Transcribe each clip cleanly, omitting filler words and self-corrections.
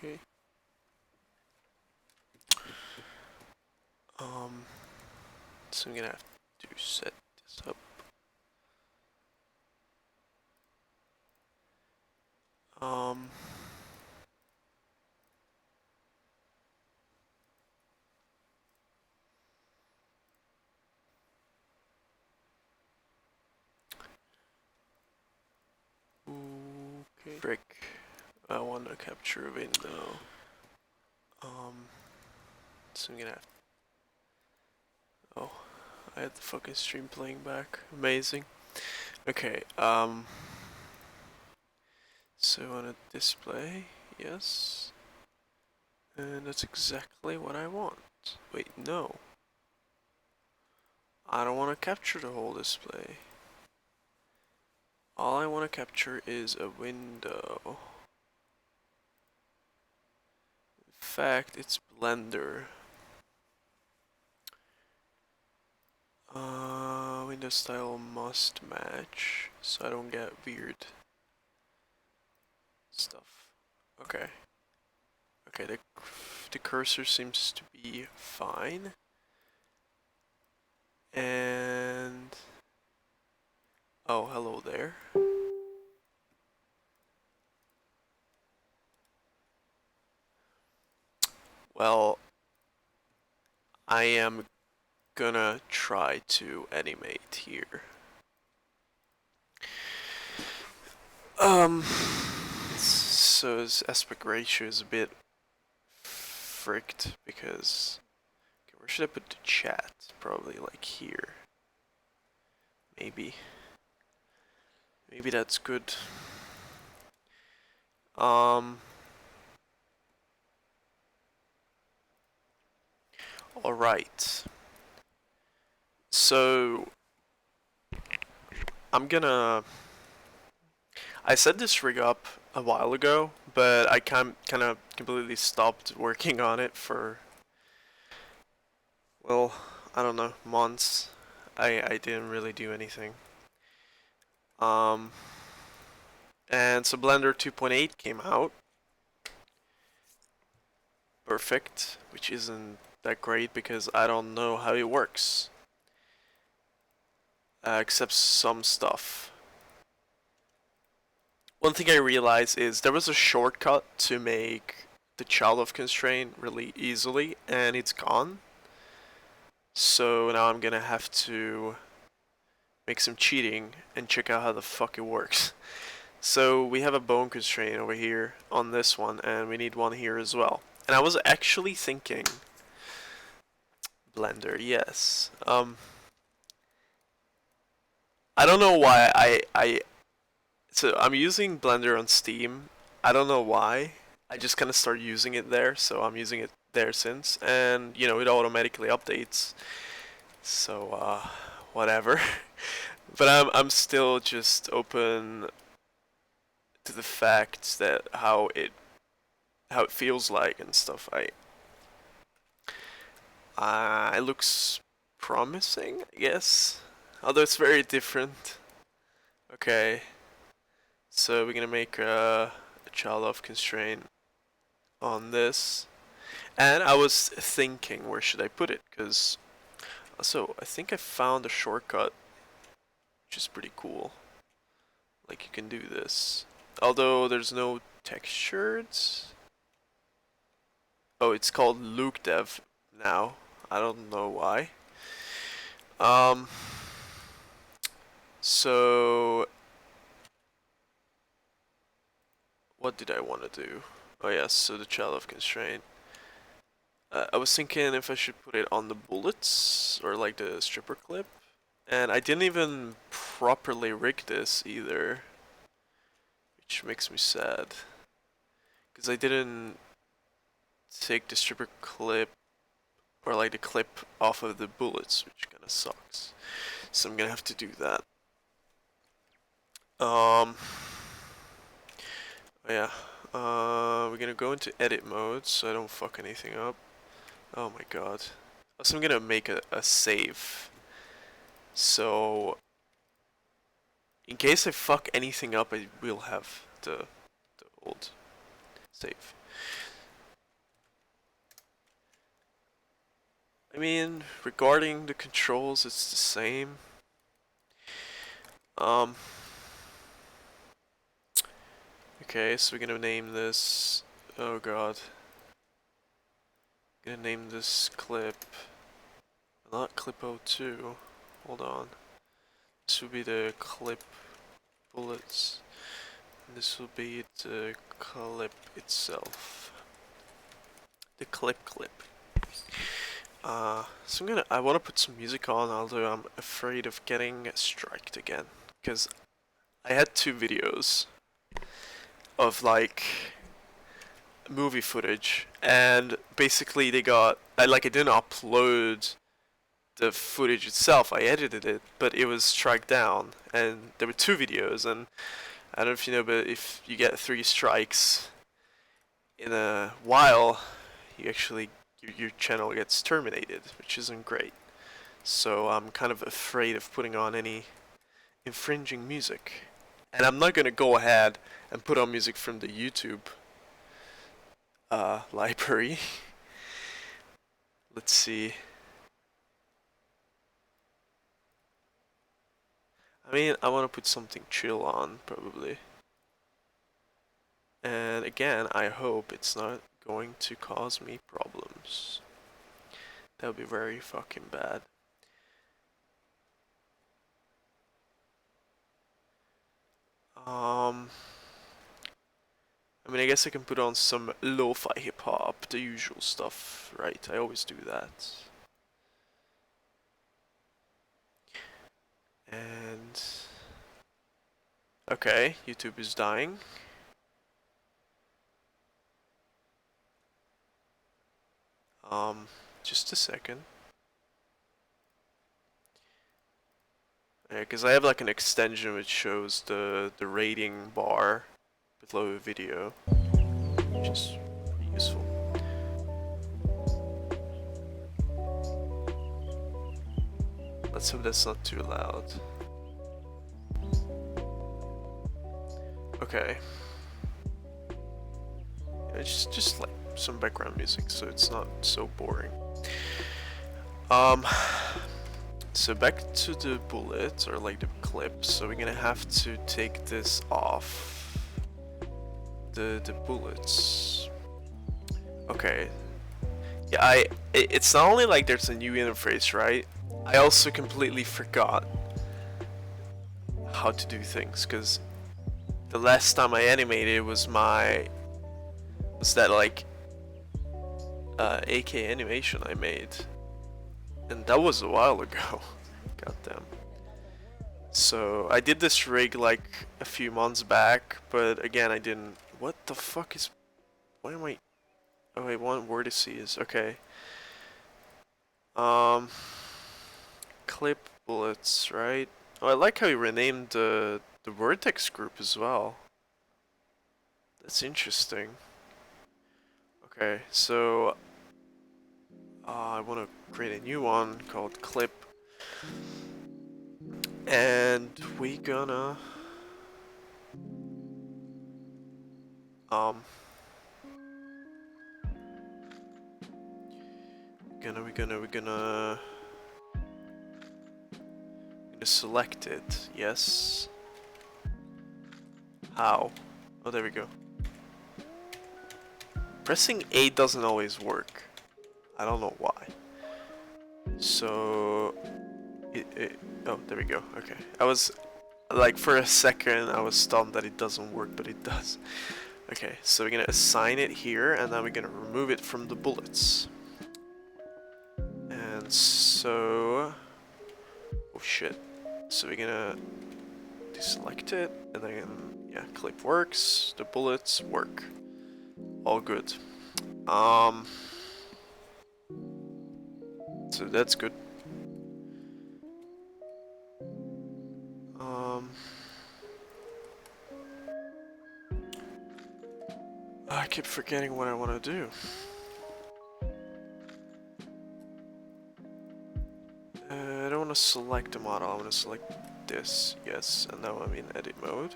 Okay. So I'm gonna have to set this up. Um. Okay. Frick. I want to capture a window. So I'm gonna have. Oh, I had the fucking stream playing back. Amazing. Okay. So on a display, yes, and that's exactly what I want. Wait, no. I don't want to capture the whole display. All I want to capture is a window. In fact, it's Blender. Window style must match, so I don't get weird stuff. Okay. Okay, the cursor seems to be fine. And oh, hello there. Well, I am gonna try to animate here. So his aspect ratio is a bit fricked because okay, where should I put the chat? Probably like here. Maybe. Maybe that's good. Um Alright. So I set this rig up a while ago, but I kind of completely stopped working on it for, well, I don't know, months. I didn't really do anything. Um, and so Blender 2.8 came out. Perfect, which isn't that great because I don't know how it works. Except some stuff. One thing I realized is there was a shortcut to make the child of constraint really easily, and it's gone. So now I'm gonna have to make some cheating and check out how the fuck it works. So we have a bone constraint over here on this one, and we need one here as well. And I was actually thinking Blender, yes. I don't know why so I'm using Blender on Steam. I don't know why. I just kind of started using it there, so I'm using it there since, and you know it automatically updates. So whatever. But I'm still just open to the fact that how it feels like and stuff. It looks promising, I guess. Although it's very different. Okay, so we're gonna make a child of constraint on this. And I was thinking, where should I put it? Because also I think I found a shortcut, which is pretty cool. Like you can do this, although there's no textures. Oh, it's called Luke Dev now. I don't know why. Um, so what did I want to do? Oh yes, so the child of constraint. I was thinking if I should put it on the bullets or like the stripper clip. And I didn't even properly rig this either, which makes me sad. Because I didn't take the stripper clip or like the clip off of the bullets, which kind of sucks. So I'm gonna have to do that. Oh yeah. We're gonna go into edit mode so I don't fuck anything up. Oh my god. Also, I'm gonna make a save. So, in case I fuck anything up, I will have the old save. I mean, regarding the controls, it's the same. Um, okay, so we're gonna name this, oh god. Gonna name this clip, not clip 02. Hold on. This will be the clip bullets. This will be the clip itself. The clip. So I wanna put some music on, although I'm afraid of getting striked again. Because I had 2 videos of like movie footage, and basically I didn't upload the footage itself, I edited it, but it was struck down, and there were 2 videos, and I don't know if you know, but if you get 3 strikes in a while, you actually your channel gets terminated, which isn't great. So I'm kind of afraid of putting on any infringing music. And I'm not gonna go ahead and put on music from the YouTube library. Let's see. I mean, I want to put something chill on, probably. And again, I hope it's not going to cause me problems. That would be very fucking bad. I mean, I guess I can put on some lo-fi hip-hop, the usual stuff, right? I always do that. And... okay, YouTube is dying. Just a second. Yeah, because I have like an extension which shows the rating bar below the video, which is pretty useful. Let's hope that's not too loud. Okay. Yeah, it's just like some background music, so it's not so boring. So back to the bullet, or like the clip, so we're gonna have to take this off. The bullets. Okay. Yeah, it's not only like there's a new interface, right? I also completely forgot how to do things, because the last time I animated was that like AK animation I made, and that was a while ago. Goddamn. So I did this rig like a few months back, but again I didn't. What the fuck is? Why am I? Oh wait, one vertices. Okay. Clip bullets, right? Oh, I like how you renamed the vertex group as well. That's interesting. Okay, so I want to create a new one called clip, and we gonna um we're gonna select it. Yes. How? Oh, there we go. Pressing A doesn't always work. I don't know why. So oh, there we go. Okay. I was like, for a second I was stunned that it doesn't work, but it does. Okay, so we're gonna assign it here, and then we're gonna remove it from the bullets. And so... oh shit. So we're gonna deselect it, and then, yeah, clip works, the bullets work. All good. So that's good. I keep forgetting what I want to do. I don't want to select the model, I want to select this, yes, and now I'm in edit mode.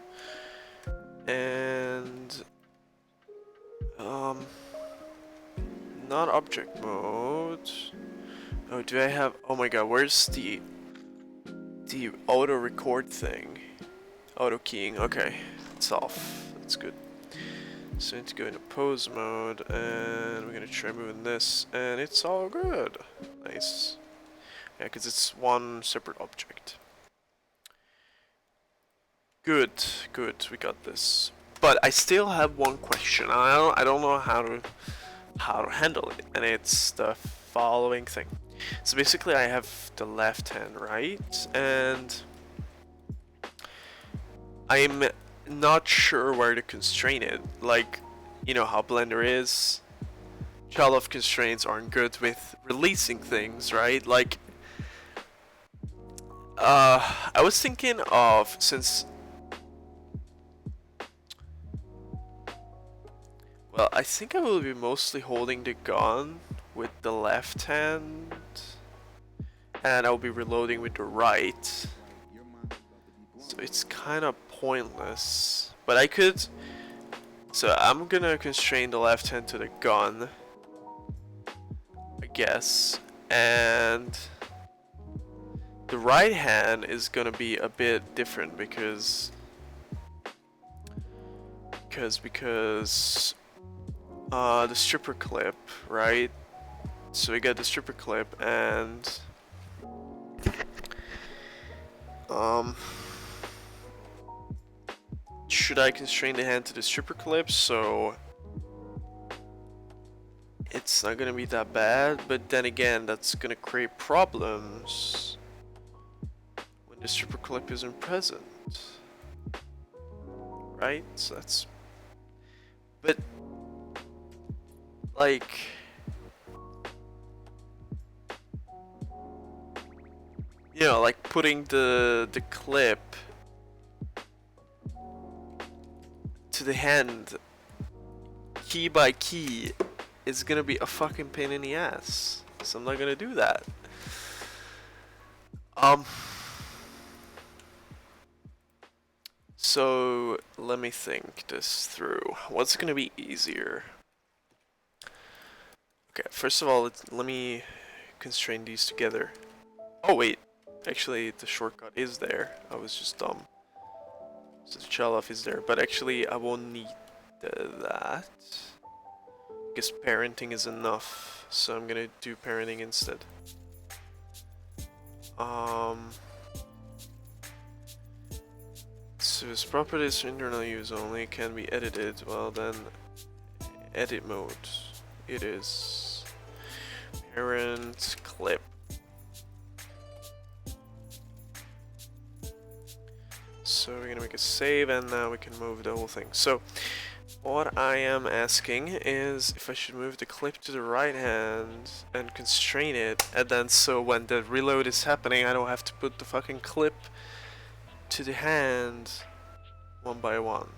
And not object mode. Oh, do I have? Oh my god, where's the auto record thing? Auto keying. Okay, it's off. That's good. So I need to go into pose mode, and we're gonna try moving this, and it's all good. Nice. Yeah, because it's one separate object. Good, good. We got this. But I still have one question. I don't know how to handle it, and it's the following thing. So basically, I have the left hand, right, and I'm not sure where to constrain it. Like, you know how Blender is. Child of constraints aren't good with releasing things, right? Like, I was thinking of, since, well, I think I will be mostly holding the gun with the left hand, and I'll be reloading with the right. So it's kind of pointless, but I could. So I'm gonna constrain the left hand to the gun, I guess, and the right hand is gonna be a bit different because the stripper clip, right? So we got the stripper clip, and should I constrain the hand to the stripper clip so it's not gonna be that bad? But then again, that's gonna create problems when the stripper clip isn't present, right? So that's, but like, you know, like putting the clip to the hand key by key is gonna be a fucking pain in the ass. So I'm not gonna do that. So let me think this through. What's gonna be easier? Okay, first of all, let me constrain these together. Oh wait, actually the shortcut is there. I was just dumb. So the child off is there, but actually I won't need that. I guess parenting is enough, so I'm gonna do parenting instead. So its properties for internal use only can be edited. Well then, edit mode. It is parent clip. So we're gonna make a save, and now we can move the whole thing. So what I am asking is if I should move the clip to the right hand and constrain it, and then so when the reload is happening, I don't have to put the fucking clip to the hand one by one,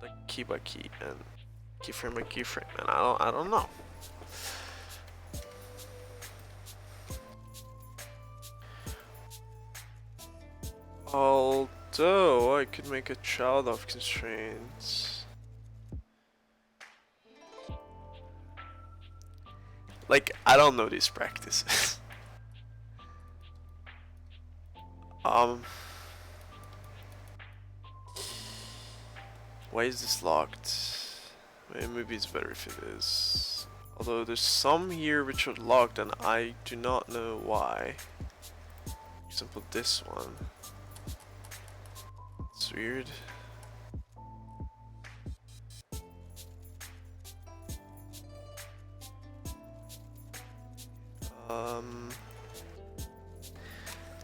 like key by key and keyframe by keyframe, and I don't know. Although I could make a child of constraints. Like, I don't know these practices. Why is this locked? Maybe it's better if it is. Although there's some here which are locked and I do not know why. For example, this one. It's weird.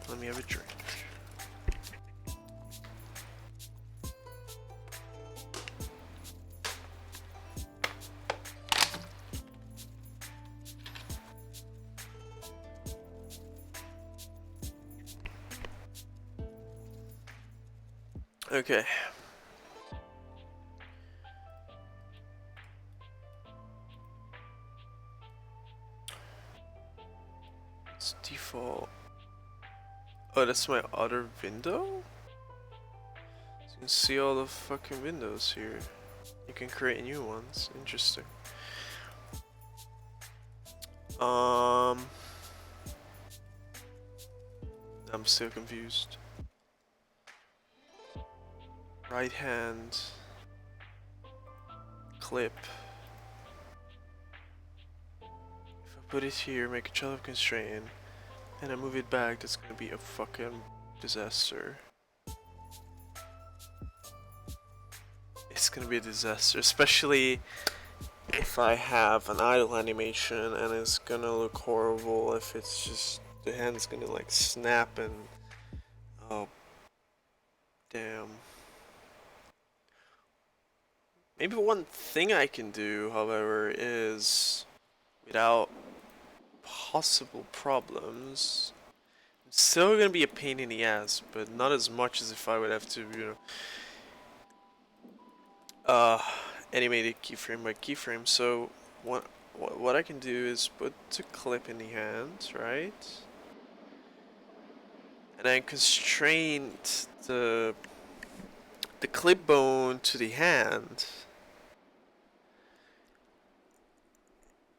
Let me have a drink. Okay. It's default. Oh, that's my other window? So you can see all the fucking windows here. You can create new ones. Interesting. I'm still confused. Right hand. Clip. If I put it here, make a child of constraint, and I move it back, that's gonna be a fucking disaster. It's gonna be a disaster, especially if I have an idle animation, and it's gonna look horrible if it's just the hand's gonna like snap and oh damn. Maybe one thing I can do, however, is without possible problems. It's still gonna be a pain in the ass, but not as much as if I would have to, uh, animate it keyframe by keyframe. So what I can do is put the clip in the hand, right? And then constrain the clip bone to the hand.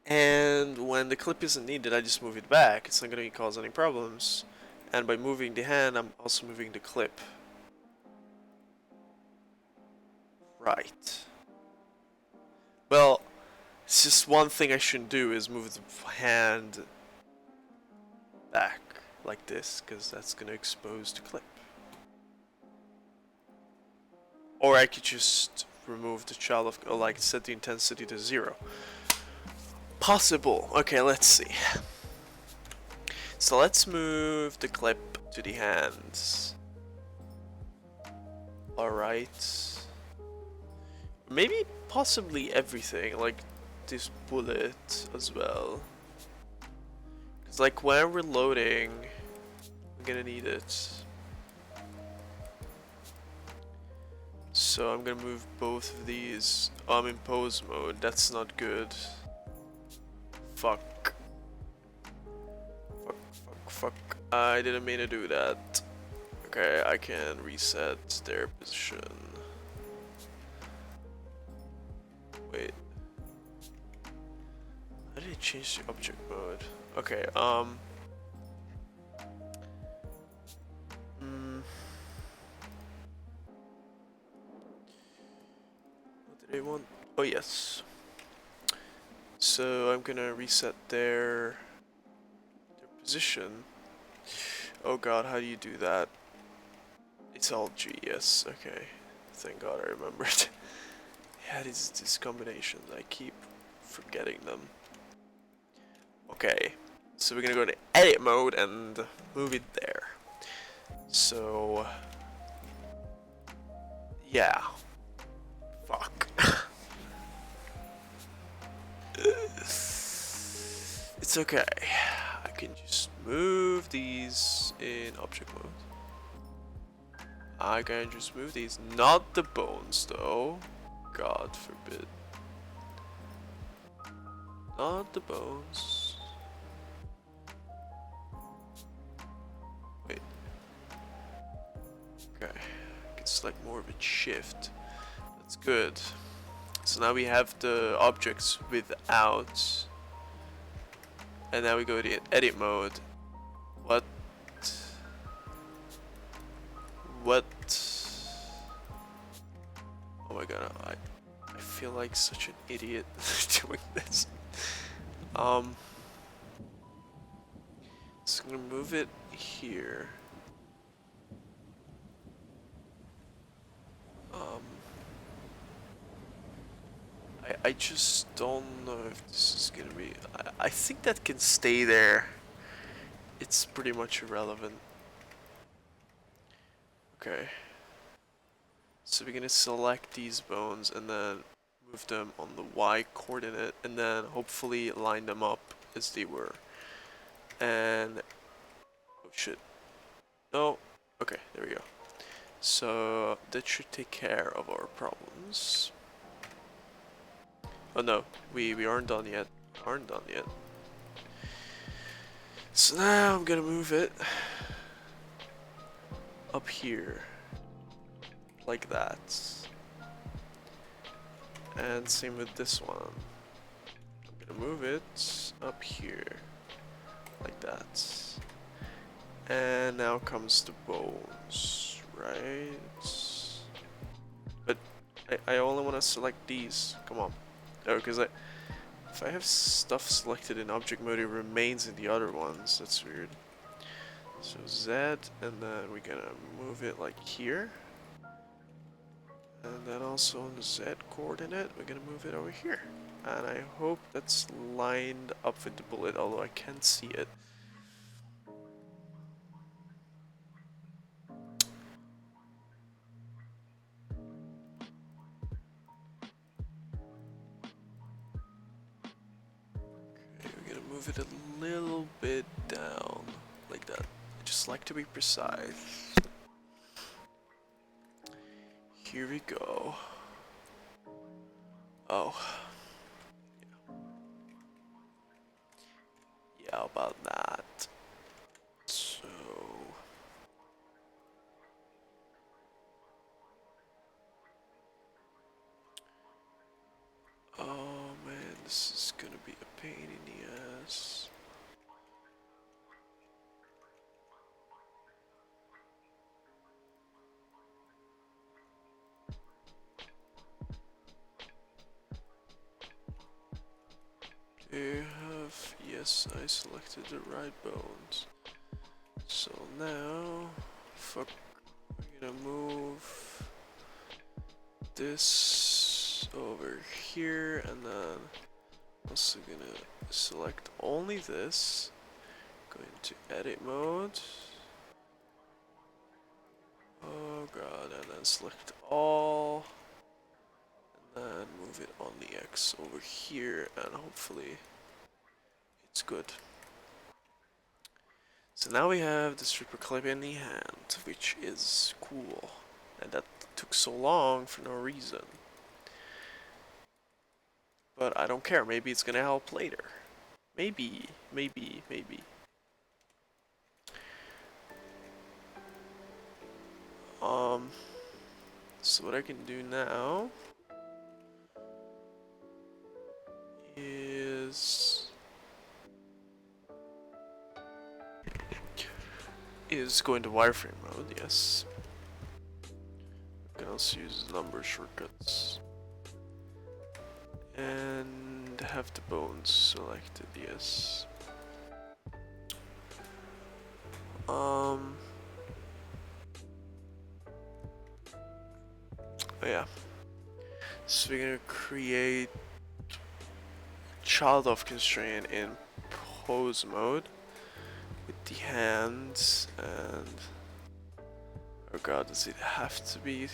And when the clip isn't needed, I just move it back. It's not gonna cause any problems. And by moving the hand, I'm also moving the clip. Right. Well, it's just one thing I shouldn't do is move the hand back like this, because that's gonna expose the clip. Or I could just remove the child of, or like set the intensity to 0. Possible. Okay, let's see. So let's move the clip to the hands. Alright. Maybe possibly everything, like this bullet as well. Because like when we're loading, I'm gonna need it. So I'm gonna move both of these. Oh, I'm in pose mode, that's not good. Fuck. Fuck. I didn't mean to do that. Okay, I can reset their position. Wait. How did it change the object mode? Okay, what did I want? Oh, yes. So I'm gonna reset their position. Oh god, how do you do that? It's all G, yes, okay. Thank god I remembered. Yeah, these combinations, I keep forgetting them. Okay, so we're gonna go to edit mode and move it there. So, yeah. Fuck. It's okay. I can just move these in object mode. I can just move these, not the bones though. God forbid. Not the bones. Wait. Okay. I can select more of a shift. That's good. So now we have the objects without. And now we go to edit mode. What? What? Oh my god, I feel like such an idiot doing this. So I'm gonna move it here. I just don't know if this is gonna be. I think that can stay there. It's pretty much irrelevant. Okay. So we're gonna select these bones and then move them on the Y coordinate and then hopefully line them up as they were. And oh shit. No. Okay, there we go. So that should take care of our problems. Oh no, we aren't done yet. Aren't done yet. So now I'm gonna move it up here. Like that. And same with this one. I'm gonna move it up here. Like that. And now comes the bones, right? But I only want to select these. Come on. Oh, because if I have stuff selected in object mode, it remains in the other ones. That's weird. So Z, and then we're gonna move it like here. And then also on the Z coordinate, we're gonna move it over here. And I hope that's lined up with the bullet, although I can't see it. Okay, we're gonna move it a little bit down, like that. I just like to be precise. Here we go. Oh. Yeah, how about that? So... Oh man, this is gonna be a pain in the ass. Do you have... Yes, I selected the right bones. So now... Fuck. We're gonna move... this over here, and then... Also gonna select only this. Go into edit mode. Oh god, and then select all. And then move it on the X over here, and hopefully it's good. So now we have the stripper clip in the hand, which is cool. And that took so long for no reason. But I don't care, maybe it's gonna help later. Maybe. So what I can do now is go into wireframe mode, yes. I can also use number shortcuts. And have the bones selected, yes. Oh yeah. So we're gonna create child of constraint in pose mode with the hands, and oh god, does it have to be?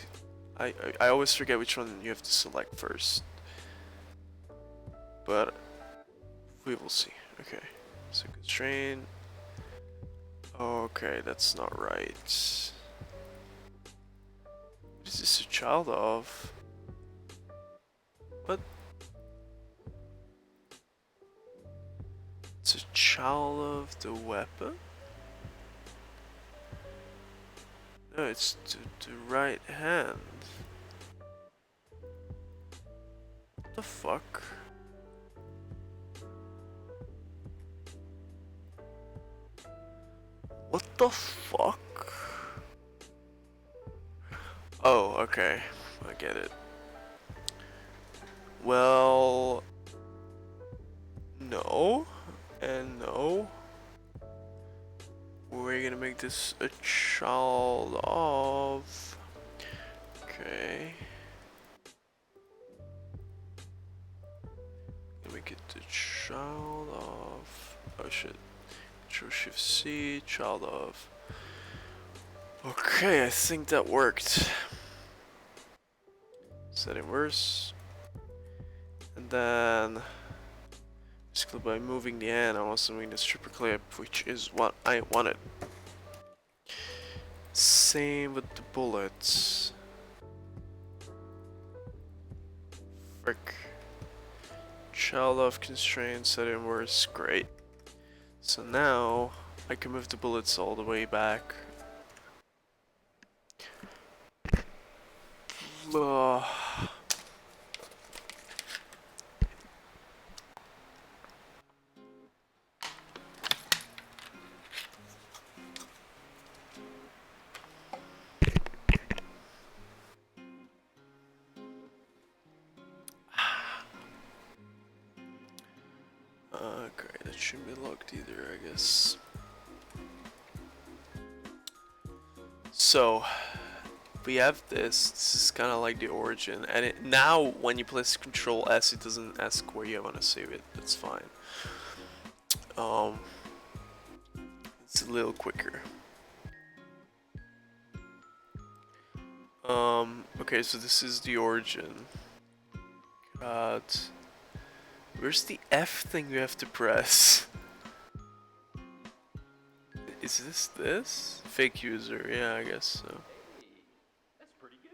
I always forget which one you have to select first, but we will see. Okay, so constraint. Okay, that's not right. What is this a child of? What? It's a child of the weapon? No, it's the right hand. What the fuck? What the fuck? Oh, okay. I get it. Well... No. And no. We're gonna make this a child of... Okay. Make it the child of... Oh shit. Control Shift C, child of... Okay, I think that worked. Set inverse. And then... basically by moving the hand, I'm also moving the stripper clip, which is what I wanted. Same with the bullets. Frick. Child of constraint, set inverse, great. So now I can move the bullets all the way back. That shouldn't be locked either, I guess. So we have this. This is kind of like the origin, and now when you press Control S, it doesn't ask where you want to save it. That's fine. It's a little quicker. Okay, so this is the origin. God, where's the F thing you have to press? Is this? Fake user, yeah, I guess so. That's pretty good.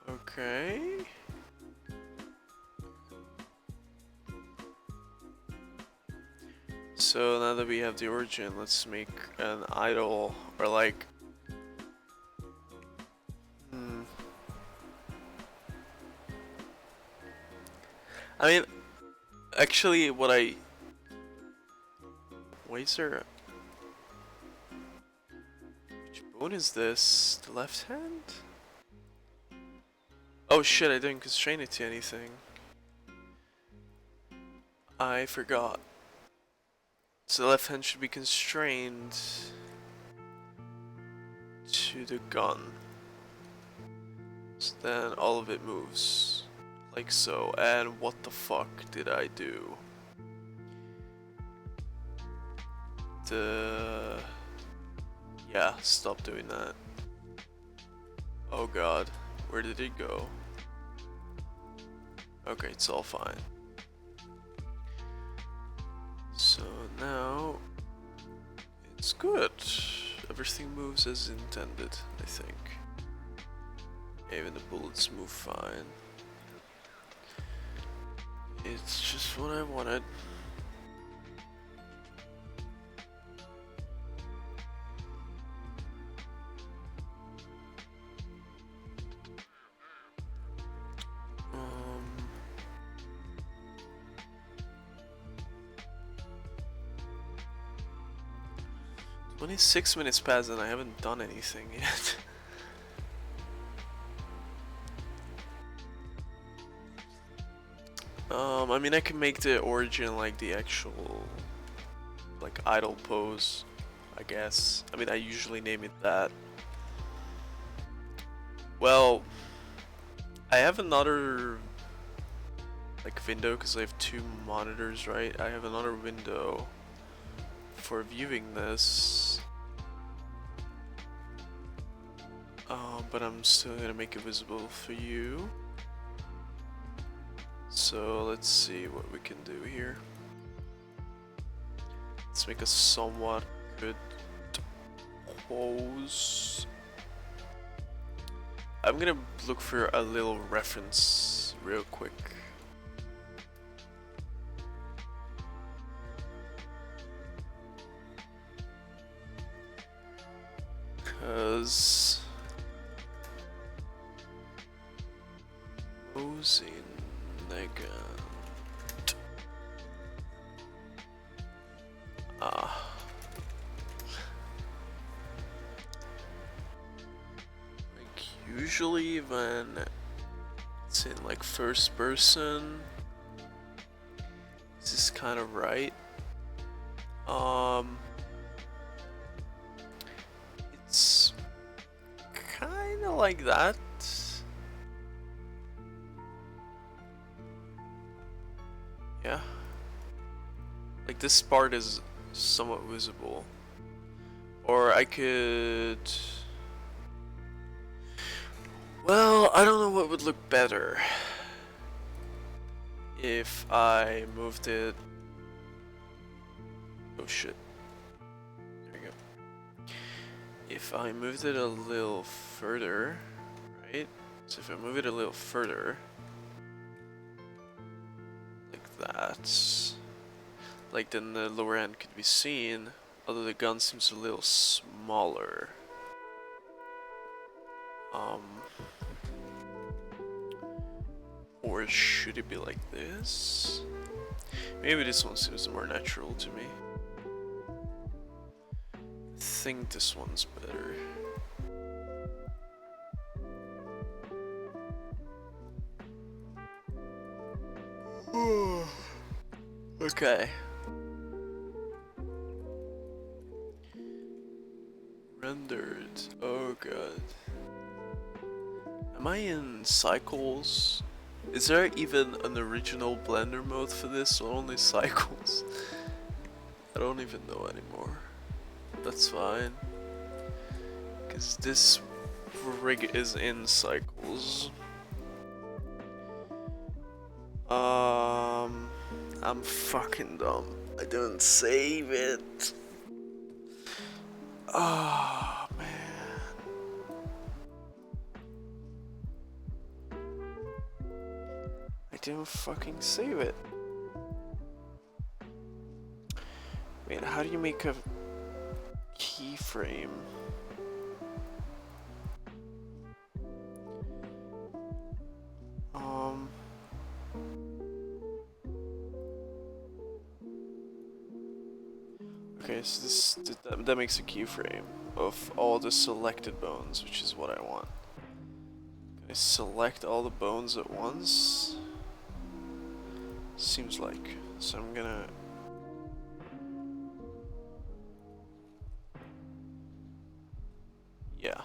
Okay. So now that we have the origin, let's make an idle, or like... I mean, actually what I... Wait, sir. Which bone is this? The left hand? Oh shit, I didn't constrain it to anything. I forgot. So the left hand should be constrained to the gun. So then all of it moves. Like so. And what the fuck did I do? Yeah, stop doing that. Oh god, where did it go? Okay, it's all fine. So now it's good. Everything moves as intended, I think. Even the bullets move fine. It's just what I wanted. Um, 26 minutes passed and I haven't done anything yet. I mean, I can make the origin like the actual, like, idle pose, I guess. I mean, I usually name it that. Well, I have another, like, window because I have two monitors, right? I have another window for viewing this. But I'm still gonna make it visible for you. So let's see what we can do here. Let's make a somewhat good pose. I'm gonna look for a little reference real quick. Cause posing nigga. Like usually when it's in like first person, this is kind of right. It's kind of like that. Yeah. Like this part is somewhat visible. Or I could... Well, I don't know what would look better. If I moved it... Oh shit. There we go. If I moved it a little further, right? So if I move it a little further, like that, like then the lower end could be seen, although the gun seems a little smaller. Or should it be like this? Maybe this one seems more natural to me. I think this one's better. Okay. Rendered. Oh god. Am I in cycles? Is there even an original Blender mode for this or only cycles? I don't even know anymore. That's fine. Cause this rig is in cycles. I'm fucking dumb. I didn't save it. Oh man. I didn't fucking save it. Wait, how do you make a keyframe? Okay, so that makes a keyframe of all the selected bones, which is what I want. Can I select all the bones at once? Seems like. So I'm gonna... Yeah.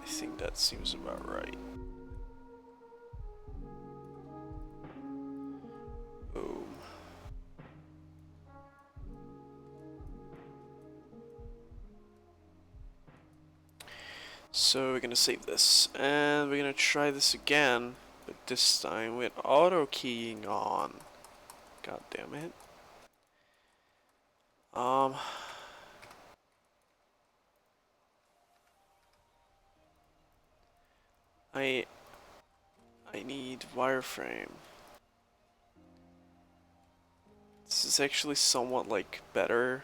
I think that seems about right. Boom. So we're gonna save this, and we're gonna try this again, but this time with auto keying on. God damn it. I need wireframe. This is actually somewhat like better.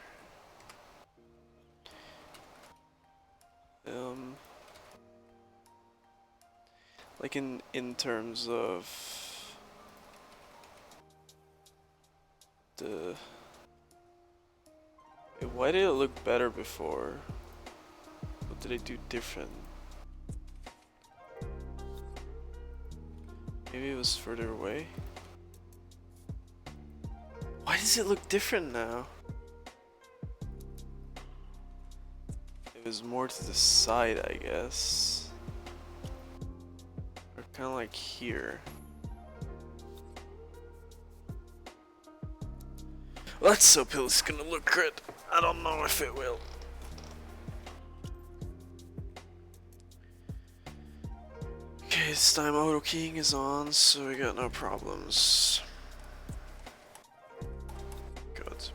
Like in terms of the... Why did it look better before? What did I do different? Maybe it was further away? Why does it look different now? It was more to the side, I guess. Or kind of like here. Let's hope it's gonna look good. I don't know if it will. Okay, this time auto keying is on, so we got no problems. Good.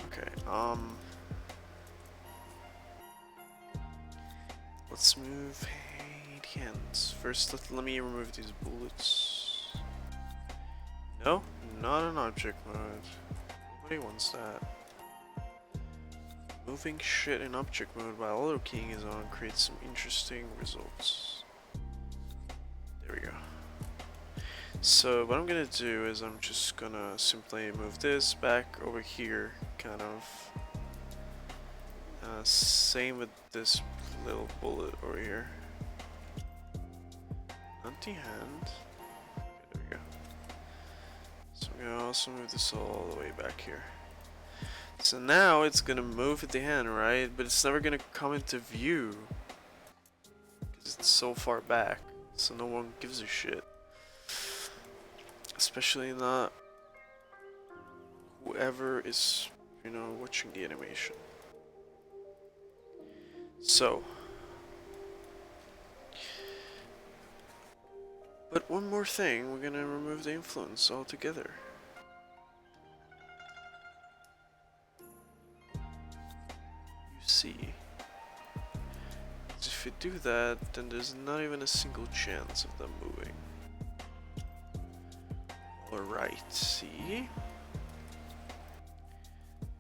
Okay, let's move hands. First, let me remove these bullets. No, not an object mode. Nobody wants that. Moving shit in object mode while auto keying is on creates some interesting results. There we go. So what I'm gonna do is I'm just gonna simply move this back over here, kind of. Same with this little bullet over here. Empty hand. Okay, there we go. So I'm gonna also move this all the way back here. So now it's gonna move with the hand, right? But it's never gonna come into view because it's so far back. So no one gives a shit. Especially not whoever is, you know, watching the animation. So, but one more thing, we're gonna remove the influence altogether. You see. If you do that, then there's not even a single chance of them moving. Alright, see?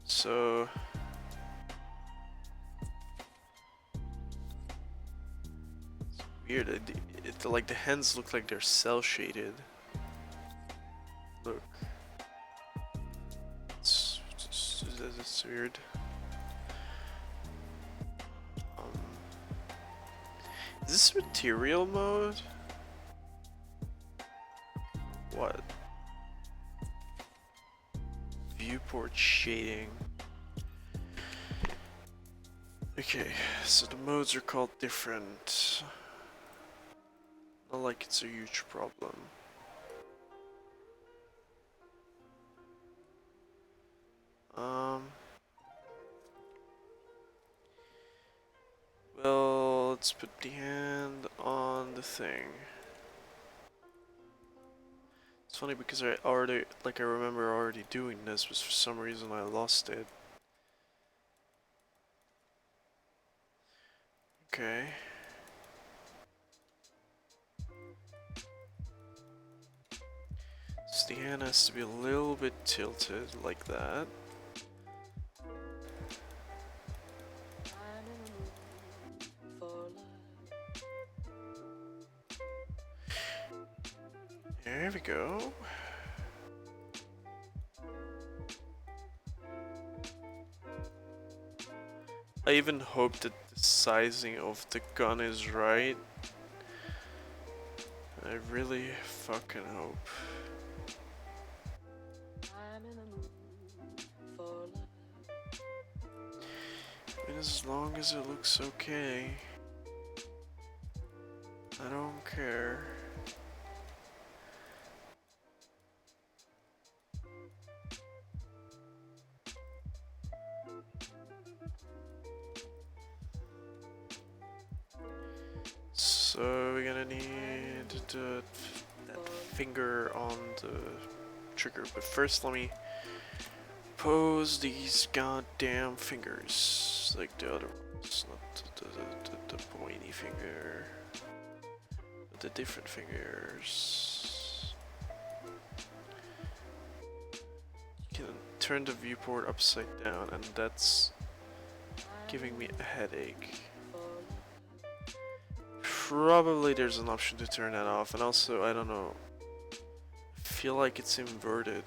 So... It's weird, like the hands look like they're cell shaded. Look. It's weird. Is this material mode? What? Viewport shading. Okay, so the modes are called different. Not like it's a huge problem. Um. Well, let's put the hand on the thing. It's funny because I remember already doing this, but for some reason I lost it. Okay. So the hand has to be a little bit tilted like that. There we go. I even hope that the sizing of the gun is right. I really fucking hope. I mean, as long as it looks okay, I don't care. So we're gonna need that finger on the trigger, but first let me pose these goddamn fingers like the other ones, not the pointy finger, but the different fingers. You can turn the viewport upside down, and that's giving me a headache. Probably there's an option to turn that off, and also, I don't know, I feel like it's inverted.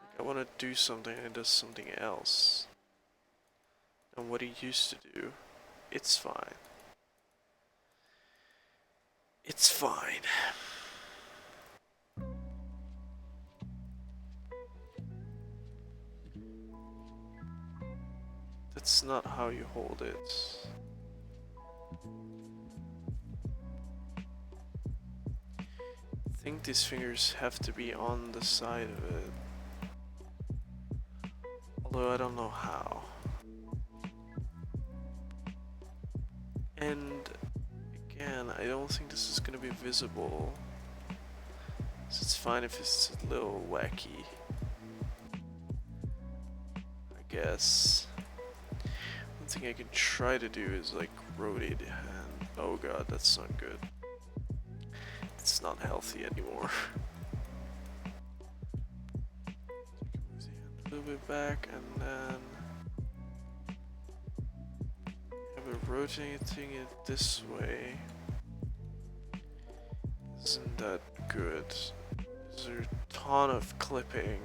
Like I want to do something and it does something else. And what it used to do, it's fine. It's fine. That's not how you hold it. I think these fingers have to be on the side of it. Although I don't know how. And again, I don't think this is gonna be visible. So it's fine if it's a little wacky, I guess. One thing I can try to do is like rotate the hand. Oh god, that's not good. It's not healthy anymore. Move the hand a little bit back and then have it rotating it this way. Isn't that good? Is there a ton of clipping?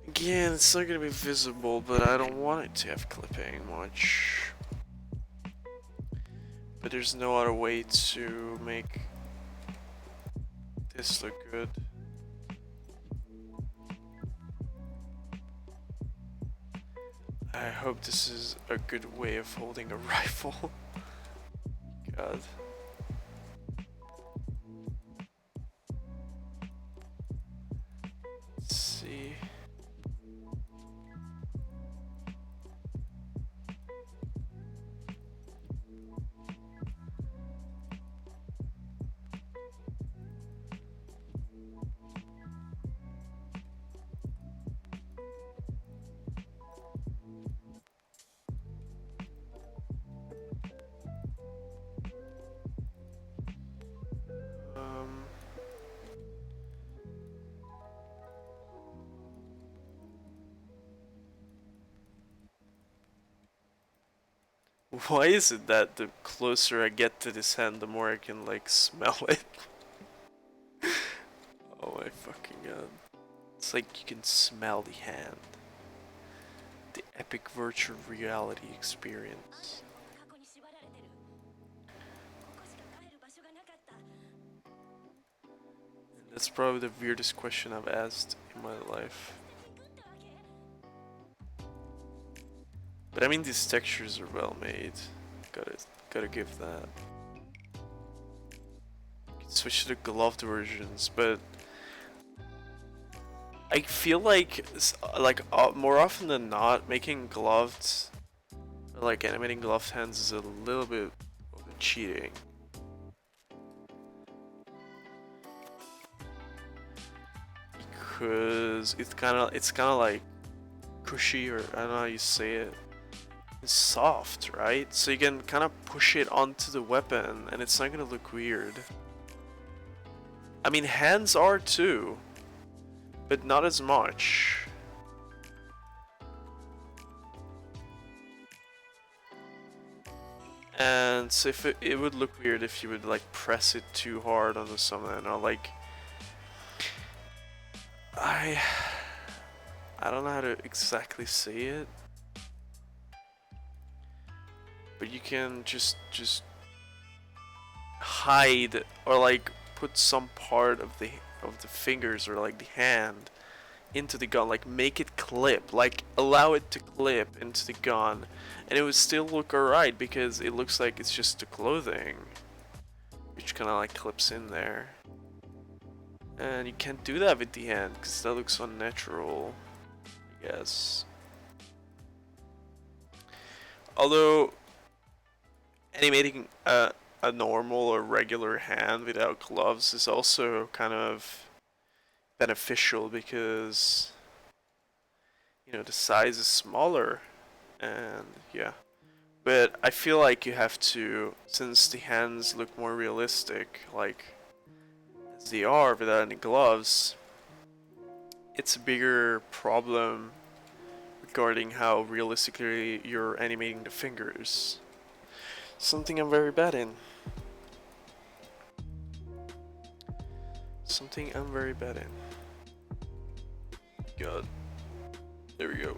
Again, it's not gonna be visible, but I don't want it to have clipping much. But there's no other way to make this look good. I hope this is a good way of holding a rifle. God. Let's see. Why is it that the closer I get to this hand, the more I can like smell it? Oh my fucking god. It's like you can smell the hand. The Epic virtual reality experience. And that's probably the weirdest question I've asked in my life. But I mean, these textures are well made. Gotta give that. Switch to the gloved versions, but I feel like more often than not, making gloved, like animating gloved hands is a little bit of cheating. Because it's kind of like cushy, or I don't know how you say it. It's soft, right? So you can kind of push it onto the weapon and it's not gonna look weird. I mean, hands are too, but not as much. And so if it would look weird if you would like press it too hard onto something, or like I I don't know how to exactly say it, but you can just hide or like put some part of the fingers or like the hand into the gun, like make it clip, like allow it to clip into the gun, and it would still look alright because it looks like it's just the clothing, which kind of like clips in there. And you can't do that with the hand because that looks unnatural, I guess. Although animating a normal or regular hand without gloves is also kind of beneficial because the size is smaller, and yeah. But I feel like you have to, since the hands look more realistic, like as they are without any gloves, it's a bigger problem regarding how realistically you're animating the fingers. Something I'm very bad in. Something I'm very bad in. God. There we go.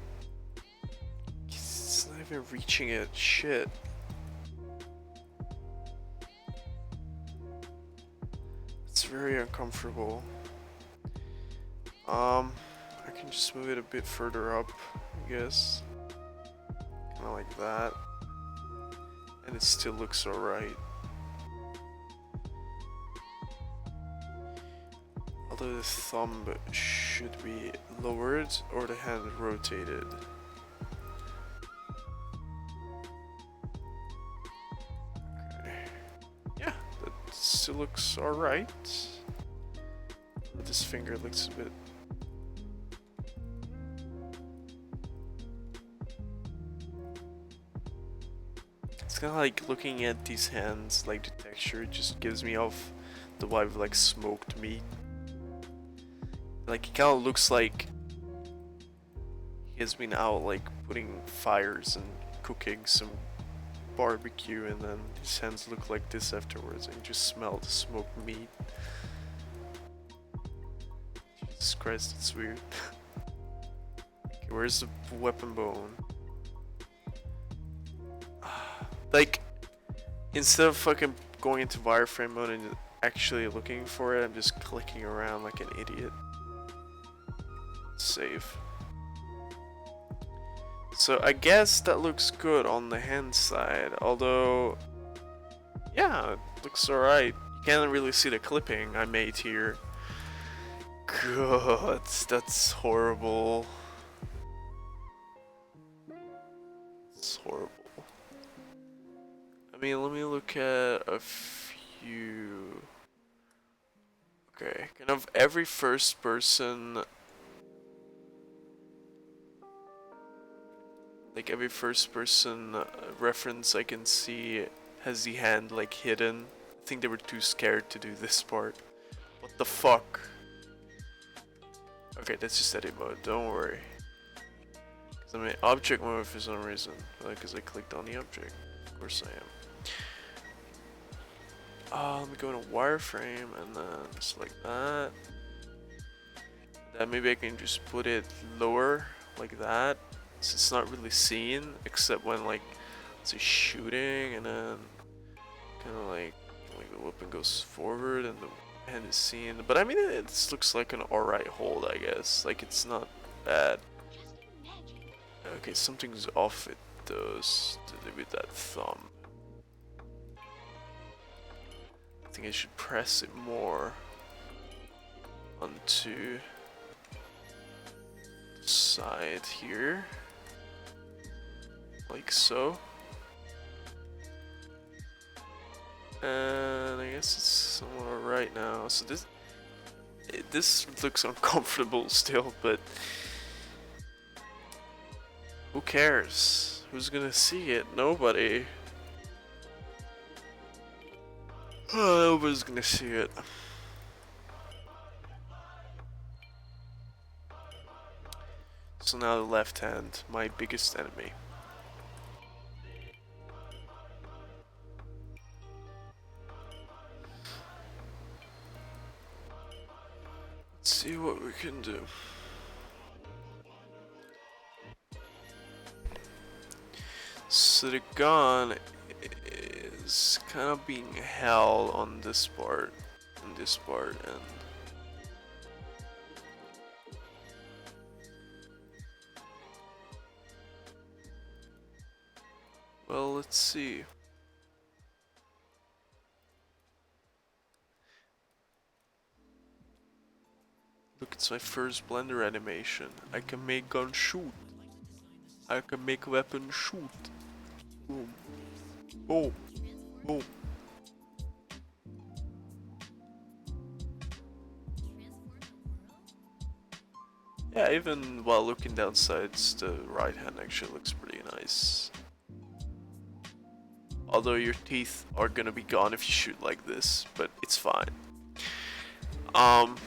It's not even reaching it. Shit. It's very uncomfortable. I can just move it a bit further up, I guess. Kinda like that. And it still looks alright. Although the thumb should be lowered or the hand rotated. Okay. Yeah, that still looks alright. This finger looks a bit... It's kind of like looking at these hands, like the texture just gives me off the vibe of like smoked meat. Like it kind of looks like he has been out like putting fires and cooking some barbecue, and then his hands look like this afterwards, and you just smell the smoked meat. Jesus Christ, it's weird. Okay, where's the weapon bone? Like, instead of fucking going into wireframe mode and actually looking for it, I'm just clicking around like an idiot. Save. So I guess that looks good on the hand side, although, yeah, it looks alright. You can't really see the clipping I made here. God, that's horrible. It's horrible. I mean, let me look at a few. Okay, kind of every first person, like every first person reference I can see has the hand like hidden. I think they were too scared to do this part. What the fuck? Okay, that's just edit mode, don't worry. Cause I'm in object mode for some reason. Because I clicked on the object. Of course I am. Let me go into wireframe and then just like that. Then maybe I can just put it lower, like that. So it's not really seen except when like it's shooting and then kind of like the weapon goes forward and the hand is seen. But I mean it looks like an alright hold, I guess. Like it's not bad. Okay, something's off it does with that thumb. I think I should press it more onto the side here. Like so. And I guess it's somewhat alright now. So this looks uncomfortable still, but who cares? Who's gonna see it? Nobody. Nobody's gonna see it. So now the left hand, my biggest enemy. Let's see what we can do. So the gun is kind of being held on this part, and well, let's see. Look, it's my first blender animation. I can make gun shoot. I can make weapon shoot. Boom. Boom. Boom. Yeah, even while looking down sights, the right hand actually looks pretty nice. Although your teeth are gonna be gone if you shoot like this, but it's fine. Um,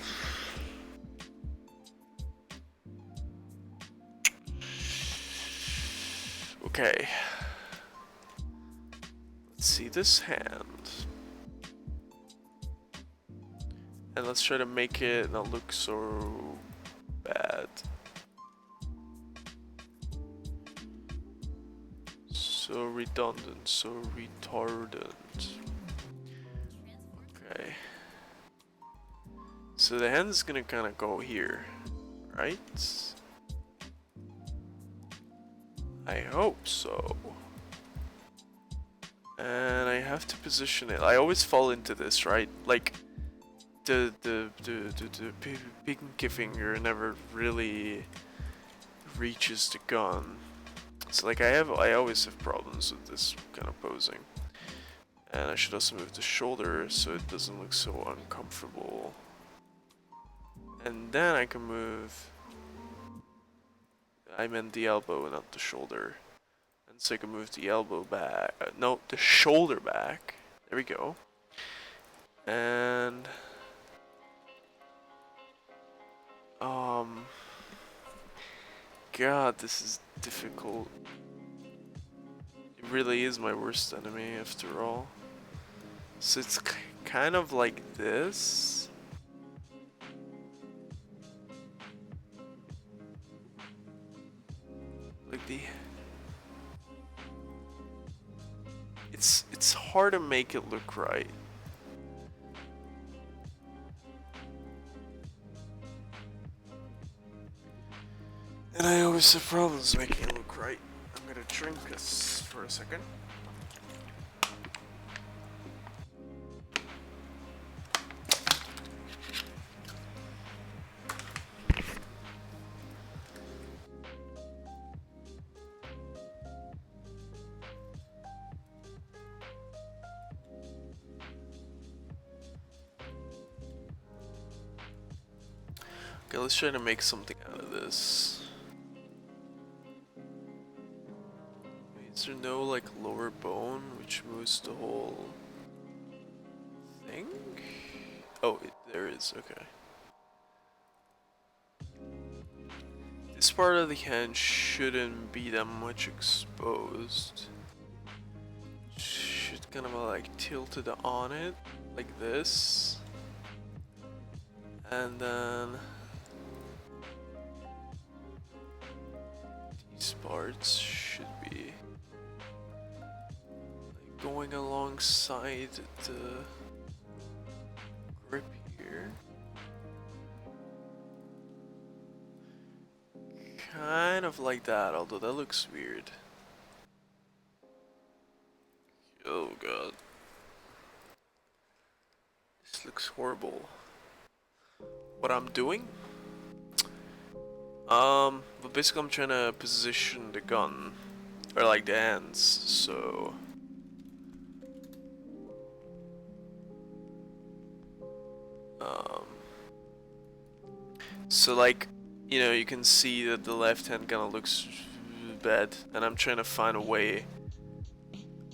okay. Let's see this hand. And let's try to make it not look so bad. So redundant, so retardant. Okay. So the hand's gonna kind of go here, right? I hope so. And I have to position it. I always fall into this, right? Like the pinky finger never really reaches the gun. So like I always have problems with this kind of posing. And I should also move the shoulder so it doesn't look so uncomfortable. And then I can move. I meant the elbow, not the shoulder. And so I can move the elbow back. No, the shoulder back. There we go. And God, this is difficult. It really is my worst enemy after all. So it's kind of like this. Like the it's hard to make it look right. And I always have problems making it look right. I'm gonna drink this for a second. Okay, let's try to make something out of this. Is there no like lower bone which moves the whole thing? Oh, there is, okay. This part of the hand shouldn't be that much exposed. Should kind of like tilted on it, like this. And then these parts should be like going alongside the grip here. Kind of like that, although that looks weird. Oh god. This looks horrible. What I'm doing? But basically I'm trying to position the gun, or like the hands, so... Um, so like, you know, you can see that the left hand kind of looks bad, and I'm trying to find a way,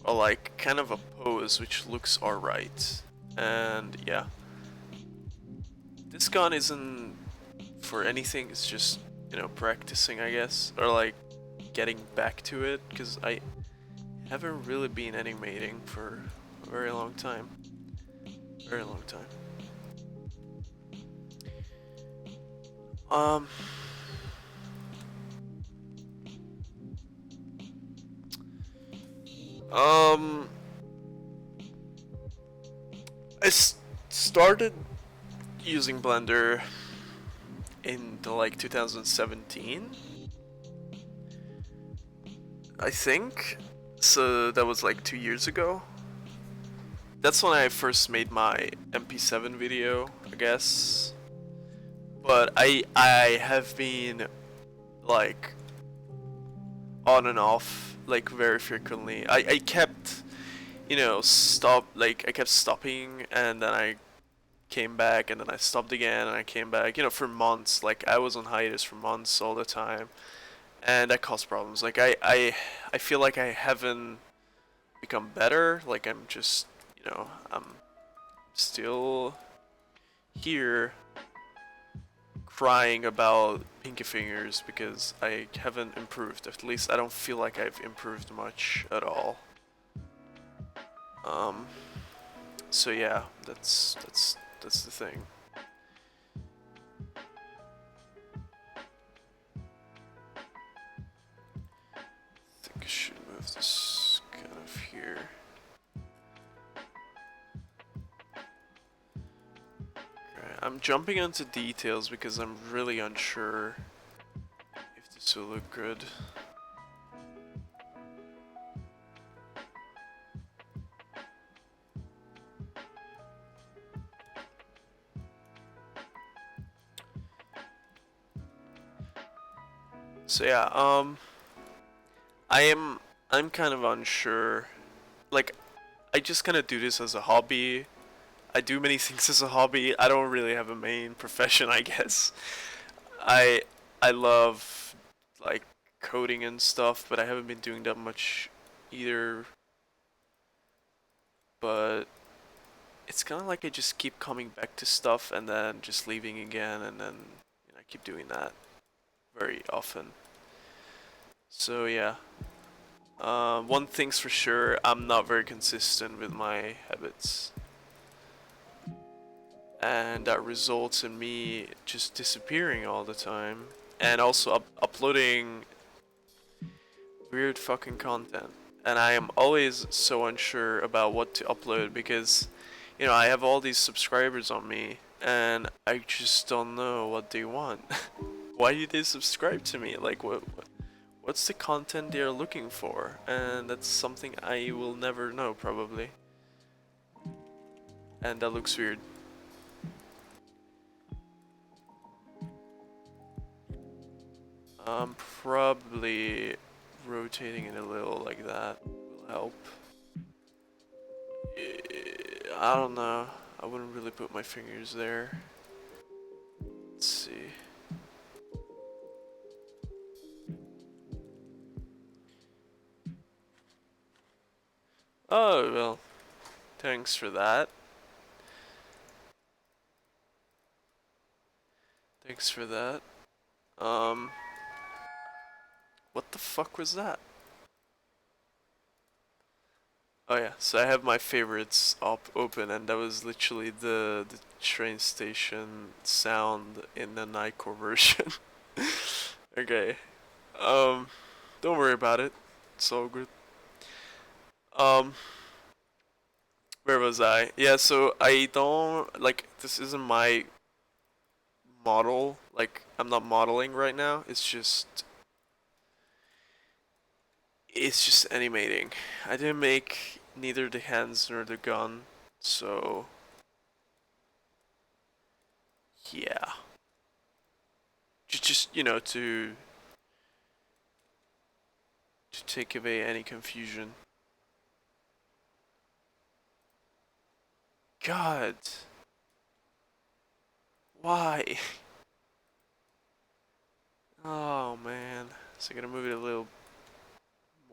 or like, kind of a pose which looks alright. And yeah. This gun isn't for anything, it's just, you know, practicing, I guess, or like getting back to it, because I haven't really been animating for a very long time. Very long time. Um, um, I started using Blender in the like 2017, I think. So that was like 2 years ago. That's when I first made my MP7 video, I guess. But I have been like on and off like very frequently. I kept, you know, I kept stopping, and then I came back, and then I stopped again, and I came back, you know, for months. Like I was on hiatus for months all the time, and that caused problems. Like I feel like I haven't become better. Like I'm just, you know, I'm still here crying about pinky fingers because I haven't improved. At least I don't feel like I've improved much at all. Um, so yeah, that's the thing. I think I should move this kind of here. Okay, I'm jumping into details because I'm really unsure if this will look good. So yeah, I'm kind of unsure. Like, I just kind of do this as a hobby. I do many things as a hobby. I don't really have a main profession, I guess. I I love like coding and stuff, but I haven't been doing that much either. But it's kind of like I just keep coming back to stuff and then just leaving again, and then you know, I keep doing that very often. So yeah. One thing's for sure, I'm not very consistent with my habits. And that results in me just disappearing all the time. And also uploading weird fucking content. And I am always so unsure about what to upload because, you know, I have all these subscribers on me and I just don't know what they want. Why do they subscribe to me? Like, what's the content they're looking for? And that's something I will never know, probably. And that looks weird. Probably rotating it a little like that will help. I don't know. I wouldn't really put my fingers there. Let's see. Oh, well, thanks for that. Thanks for that. Um, what the fuck was that? Oh yeah, so I have my favorites up open, and that was literally the train station sound in the Nightcore version. Okay. Um, Don't worry about it. It's all good. Um, where was I? Yeah, so I don't like this isn't my model. Like I'm not modeling right now. It's just animating. I didn't make neither the hands nor the gun, so yeah. Just to take away any confusion. God, why? Oh man. So I'm gonna move it a little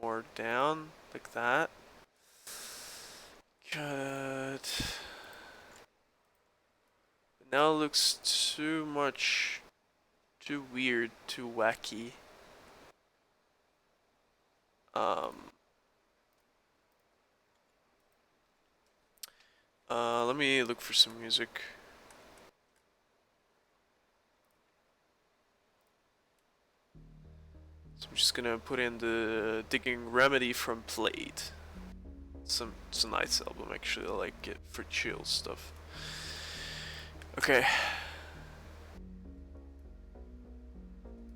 more down, like that. Good. Now it looks too much, too weird, too wacky. Um, let me look for some music. So I'm just gonna put in the Digging Remedy from Played. It's a nice album actually. I like it for chill stuff. Okay.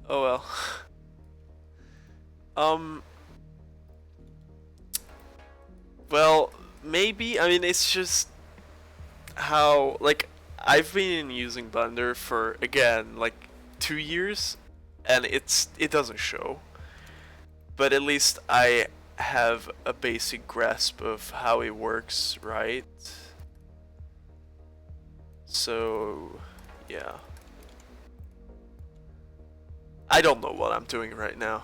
Oh well. Um. Well, maybe. I mean, it's just how like I've been using Blender for again like 2 years, and it doesn't show. But at least I have a basic grasp of how it works, right? So, yeah. I don't know what I'm doing right now.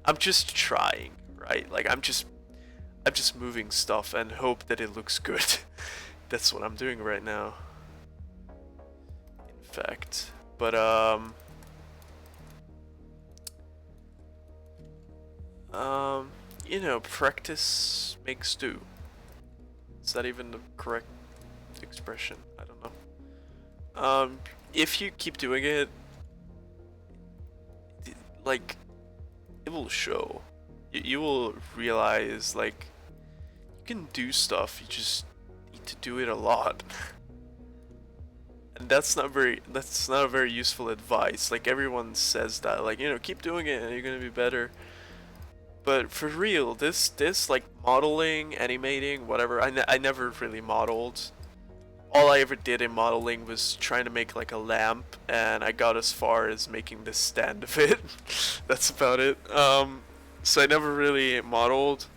I'm just trying, right? Like I'm just moving stuff and hope that it looks good. That's what I'm doing right now. In fact. But um practice makes do. Is that even the correct expression? I don't know. If you keep doing it, like it will show. You will realize like you can do stuff. You just need to do it a lot. And that's not a very useful advice. Like everyone says that, like keep doing it and you're gonna be better. But for real, this like modeling, animating, whatever. I never really modeled. All I ever did in modeling was trying to make like a lamp, and I got as far as making the stand of it. That's about it. So I never really modeled.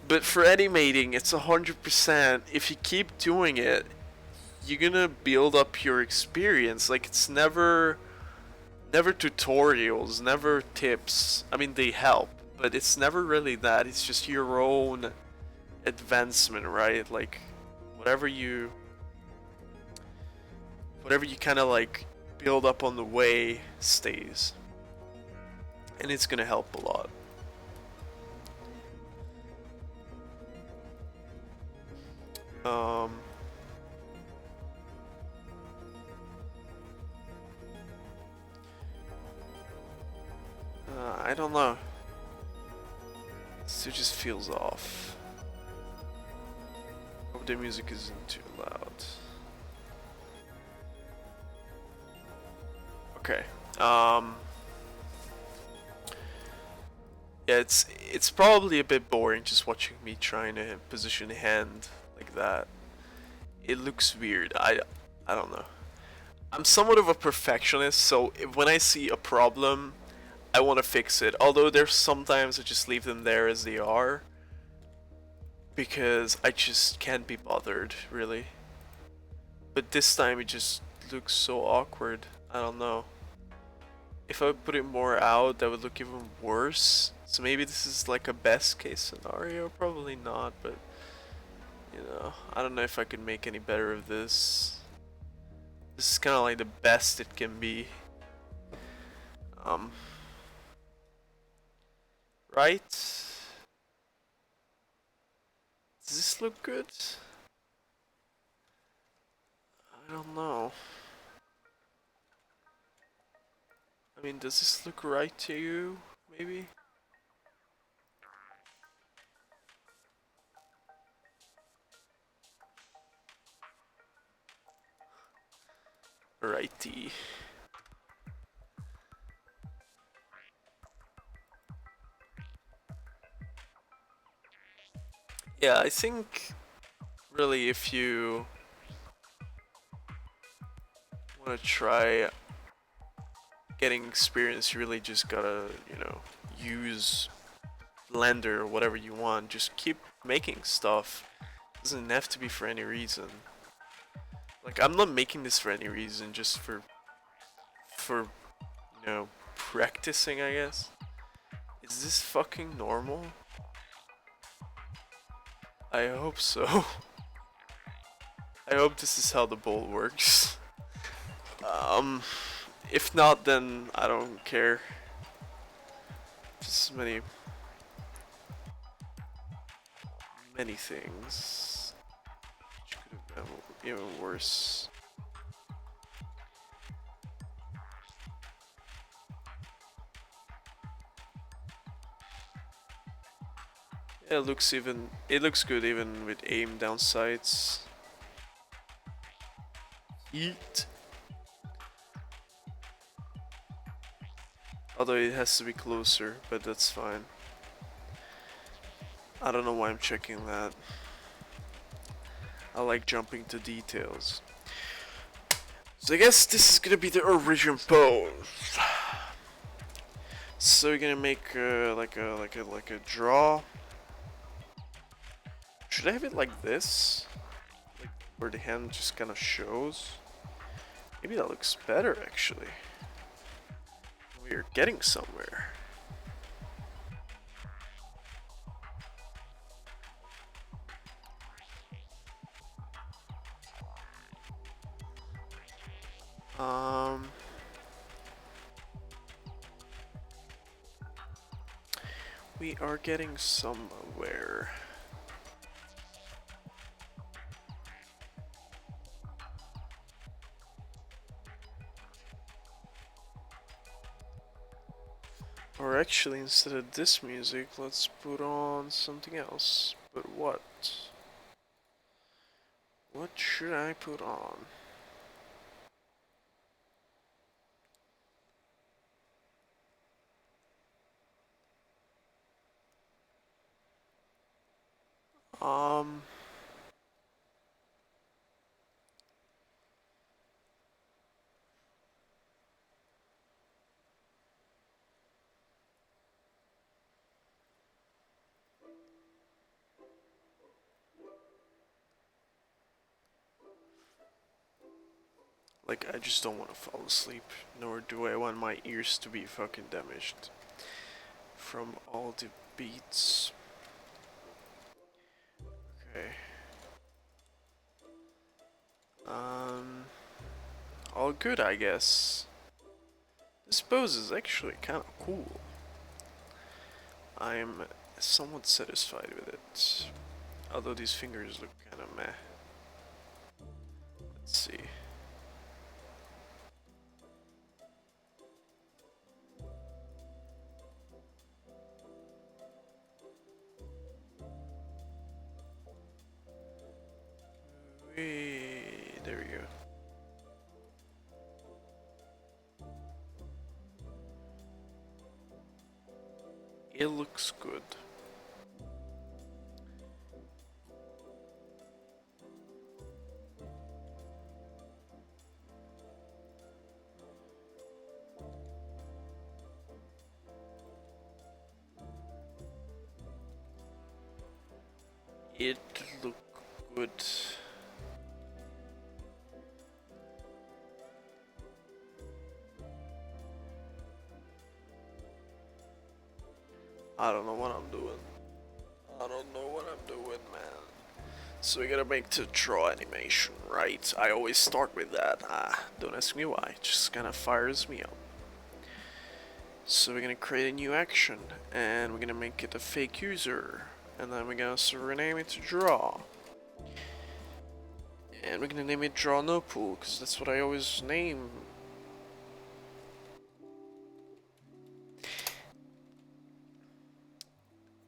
But for animating, it's 100%. If you keep doing it, you're gonna build up your experience. Like it's never tutorials, never tips. I mean they help, but it's never really that. It's just your own advancement, right? Like whatever you whatever you kind of like build up on the way stays, and it's gonna help a lot. Um, I don't know. It just feels off. Hope the music isn't too loud. Okay. Yeah, it's probably a bit boring just watching me trying to position a hand like that. It looks weird. I don't know. I'm somewhat of a perfectionist, so when I see a problem, I want to fix it. Although there's sometimes I just leave them there as they are because I just can't be bothered, really. But this time it just looks so awkward. I don't know. If I put it more out, that would look even worse. So maybe this is like a best case scenario. Probably not, but I don't know if I could make any better of this. This is kind of like the best it can be. Um, right? Does this look good? I don't know. I mean, does this look right to you? Maybe? Righty. Yeah, I think really if you want to try getting experience, you really just gotta, use Blender or whatever you want. Just keep making stuff. Doesn't have to be for any reason. Like I'm not making this for any reason, just for practicing, I guess. Is this fucking normal? I hope so. I hope this is how the bowl works. Um, if not, then I don't care. Just many things which could have been even worse. Yeah, it looks good even with aim down sights. Eat. Although it has to be closer, but that's fine. I don't know why I'm checking that. I like jumping to details. So I guess this is gonna be the origin pose. So we're gonna make like a draw. Should I have it like this? Like where the hand just kind of shows? Maybe that looks better actually. We're getting somewhere. Um, we are getting somewhere. Or actually, instead of this music, let's put on something else. But what? What should I put on? Um, like, I just don't want to fall asleep, nor do I want my ears to be fucking damaged from all the beats. Okay. Um, all good, I guess. This pose is actually kind of cool. I'm somewhat satisfied with it. Although these fingers look kind of meh. Let's see. There we go. It looks good. It look good. I don't know what I'm doing. I don't know what I'm doing, man. So we gotta make the draw animation, right? I always start with that. Don't ask me why. It just kind of fires me up. So we're gonna create a new action, and we're gonna make it a fake user, and then we're gonna rename it to draw. And we're gonna name it draw no pool, because that's what I always name.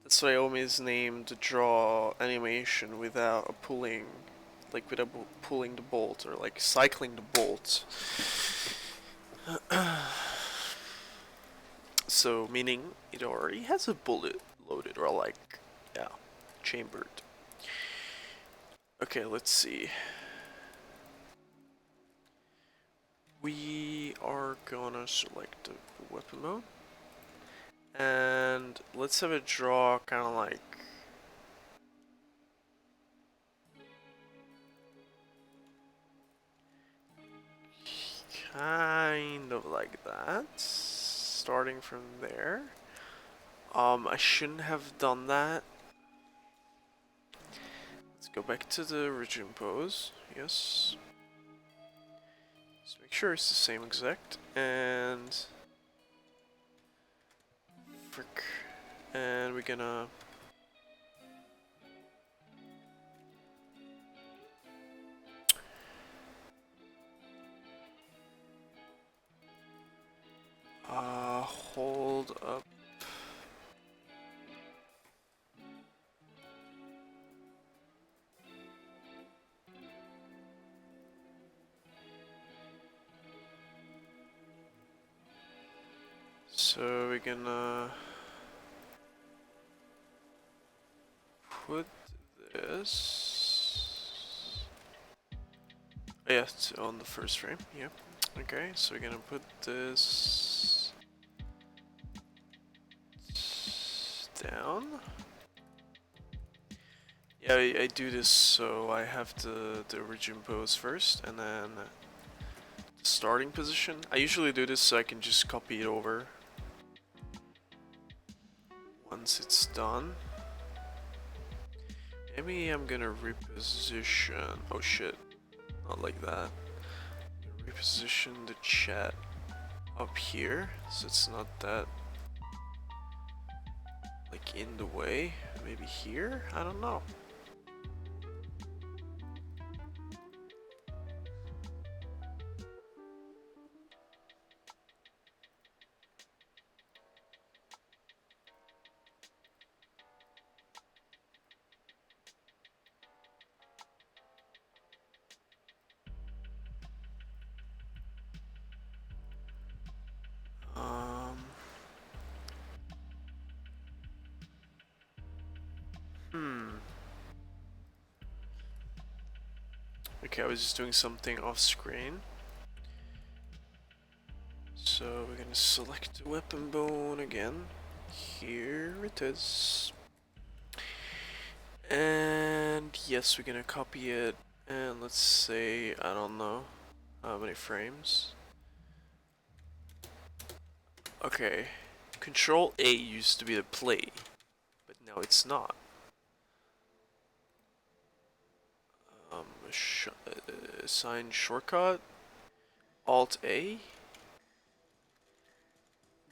That's what I always name the draw animation without a pulling like without pulling the bolt or like cycling the bolt. So meaning it already has a bullet loaded or like, yeah, chambered. Okay, let's see. We are gonna select the weapon mode. And let's have it draw kind of like that, starting from there. I shouldn't have done that. Let's go back to the original pose. Yes. Just make sure it's the same exact. And frick. And we're gonna hold up. So we're gonna put this. Yeah, it's on the first frame. Yep. Okay, so we're gonna put this down. Yeah, I do this so I have the origin pose first and then the starting position. I usually do this so I can just copy it over once it's done. Maybe I'm gonna reposition. Oh shit, not like that. Reposition the chat up here so it's not that like in the way. Maybe here? I don't know. Um, hmm. Okay, I was just doing something off screen. So we're gonna select the weapon bone again. Here it is. And yes, we're gonna copy it. And let's say, I don't know how many frames. Okay, Control A used to be the play, but now it's not. Assign shortcut, Alt A,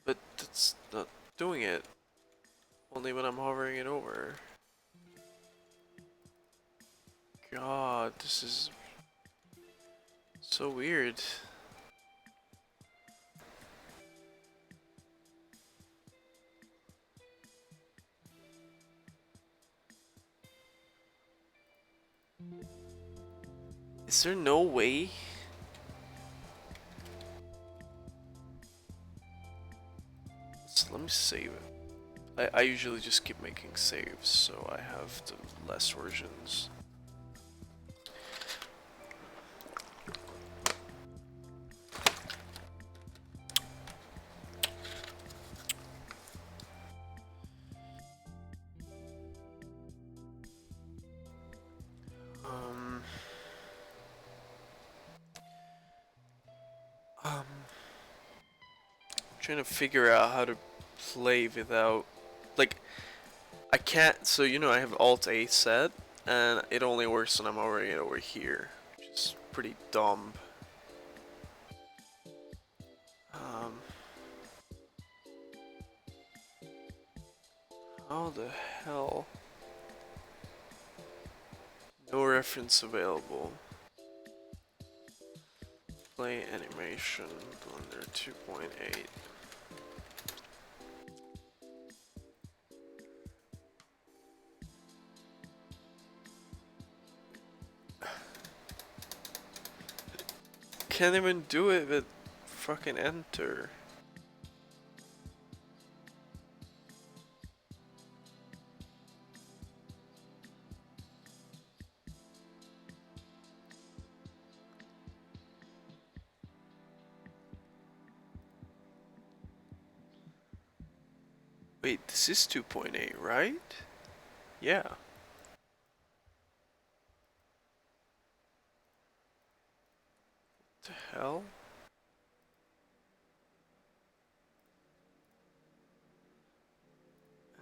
but that's not doing it. Only when I'm hovering it over. God, this is so weird. Is there no way? So let me save it. I usually just keep making saves, so I have the less versions. Um, um, trying to figure out how to play without, like, I can't. So you know, I have Alt A set, and it only works when I'm hovering it over here, which is pretty dumb. Um, how the hell? No reference available. Play animation, Blender 2.8. can't even do it with fucking enter. Wait, this is 2.8, right? Yeah. What the hell?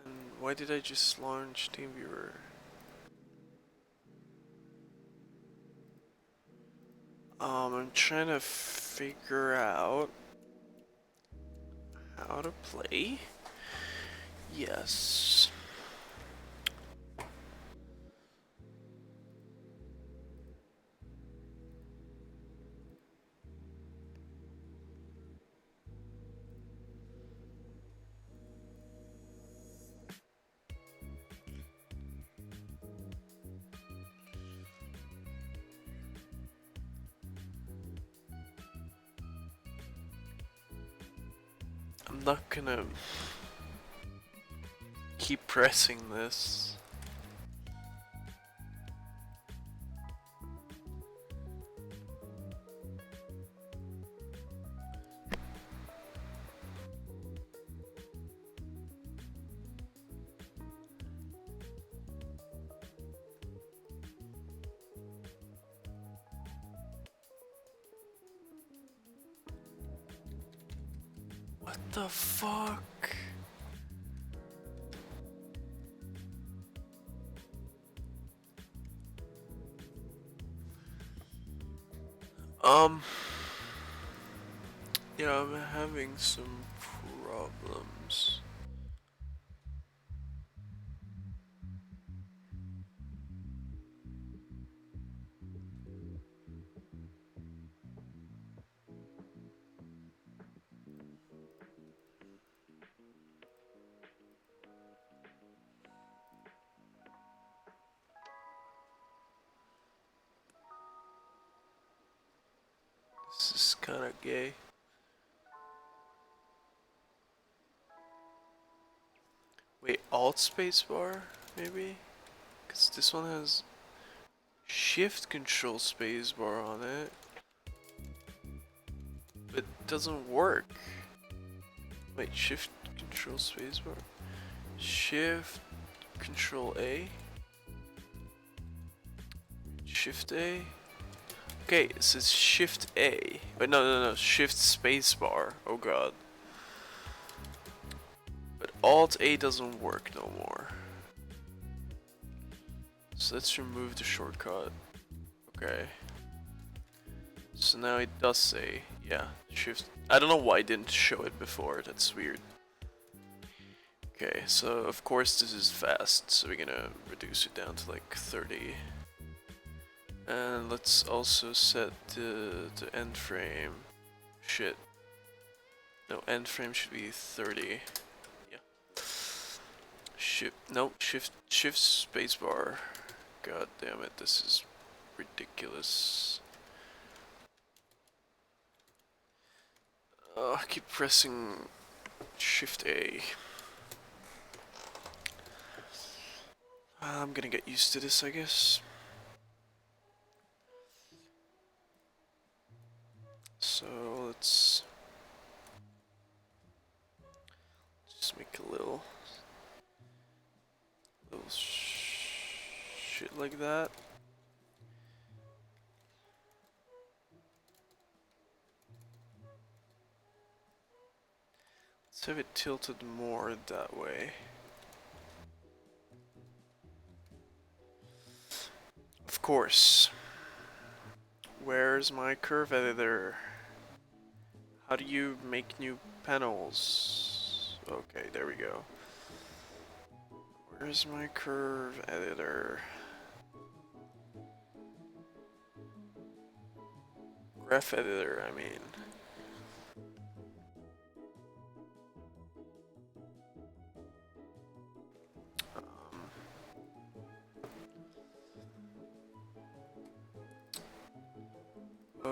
And why did I just launch TeamViewer? I'm trying to figure out how to play. Yes. I'm not gonna keep pressing this. What the fuck? Um, yeah, I'm having some problems. This is kinda gay. Wait, Alt spacebar, maybe? Cause this one has Shift Control spacebar on it. But it doesn't work. Wait, Shift Control spacebar? Shift Control A? Shift A? Okay, it says Shift A. Wait, no, Shift spacebar. Oh god. But Alt A doesn't work no more. So let's remove the shortcut. Okay. So now it does say, yeah, Shift. I don't know why I didn't show it before, that's weird. Okay, so of course this is fast, so we're gonna reduce it down to like 30. And let's also set the end frame. Shit. No, end frame should be 30. Yeah. Shift spacebar. God damn it, this is ridiculous. I keep pressing Shift A. I'm gonna get used to this, I guess. So let's just make a little shit like that. Let's have it tilted more that way. Of course. Where's my curve editor? How do you make new panels? Okay, there we go. Where's my curve editor? Graph editor, I mean.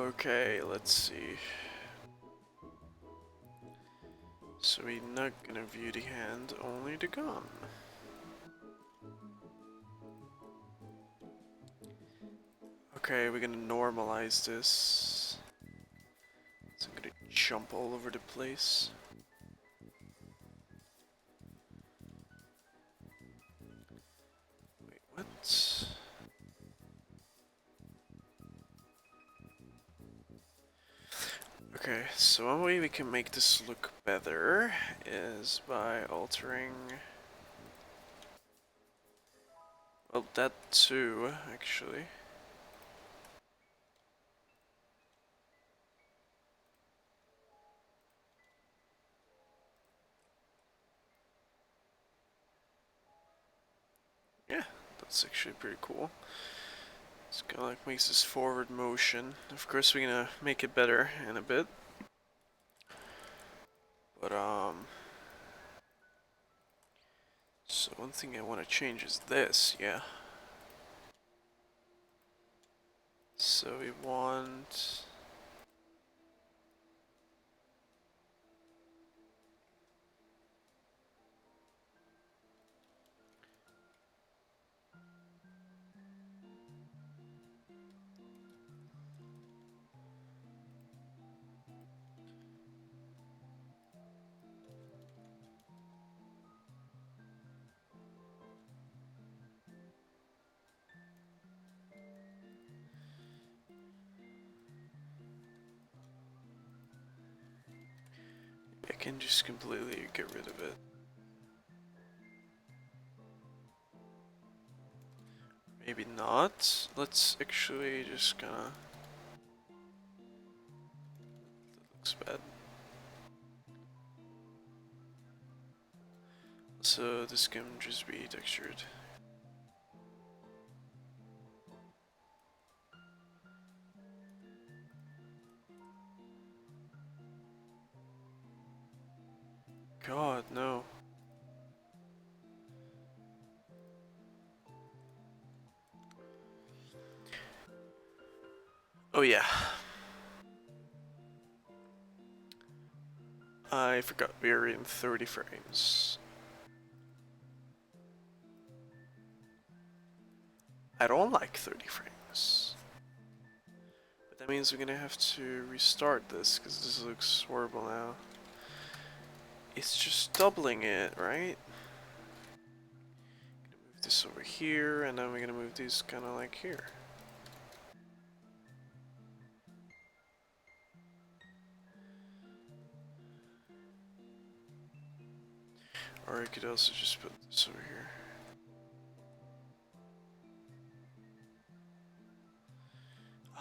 Okay, let's see. So we're not gonna view the hand, only the gun. Okay, we're gonna normalize this. So I'm gonna jump all over the place. Wait, what? Okay, so one way we can make this look better is by altering... Well, that too, actually. Yeah, that's actually pretty cool. It's kind of like makes this forward motion. Of course, we're gonna make it better in a bit. But, so one thing I want to change is this, yeah. So we want... I can just completely get rid of it. Maybe not. Let's actually just kinda... That looks bad. So this can just be textured. God, no. Oh yeah. I forgot we are in 30 frames. I don't like 30 frames. But that means we're gonna have to restart this, because this looks horrible now. It's just doubling it, right? Gonna move this over here, and then we're gonna move these kinda like here. Or I could also just put this over here.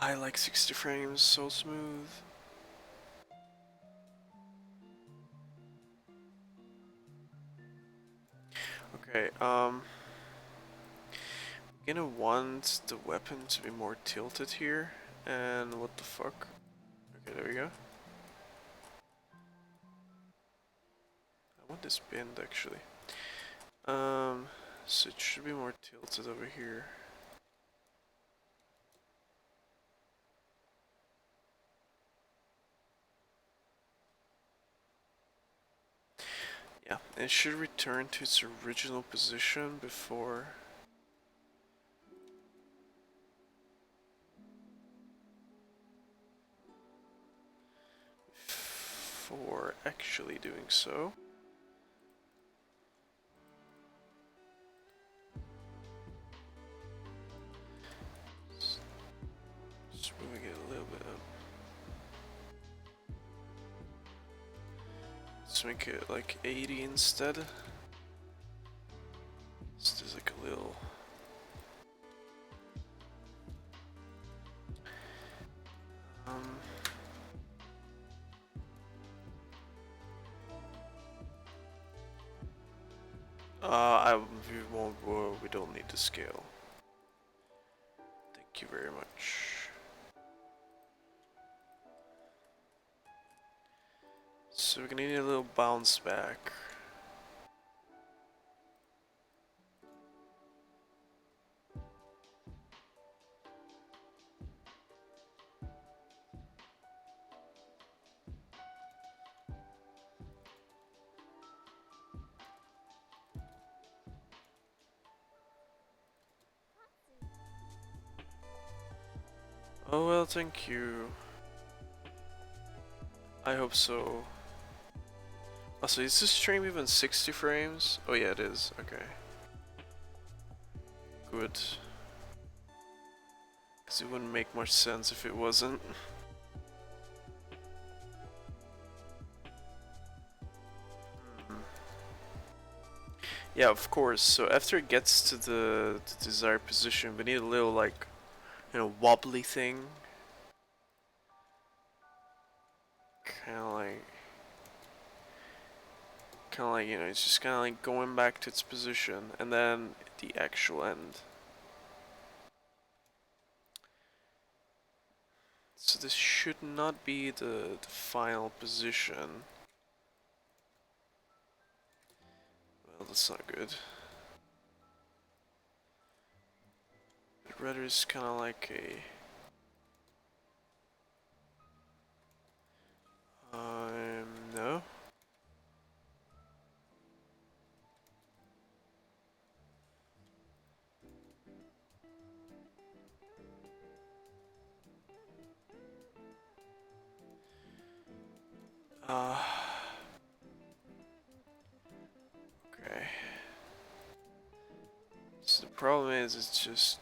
I like 60 frames, so smooth. Okay, gonna want the weapon to be more tilted here, and what the fuck? Okay, there we go. I want this pinned actually. So it should be more tilted over here. Yeah, it should return to its original position before actually doing so. Just moving it a little bit up. Let's make it like 80 instead. So there's like a little... Um, we don't need to scale. Thank you very much. So we're gonna need a little bounce back. Oh well, thank you. I hope so. Also, is this stream even 60 frames? Oh yeah, it is. Okay. Good. Because it wouldn't make much sense if it wasn't. Hmm. Yeah, of course. So after it gets to the desired position, we need a little, like, wobbly thing. Kind of like, it's just kind of like going back to its position, and then the actual end. So this should not be the final position. Well, that's not good. I'd rather is kind of like a... No. Uh, okay. So the problem is, it's just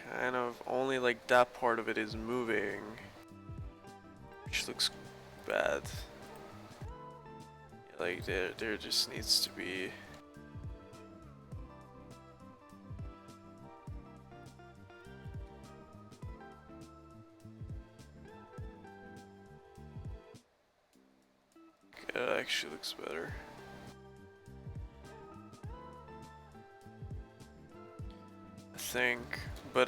kind of only like that part of it is moving, which looks bad. Like there just needs to be... It actually looks better, I think. But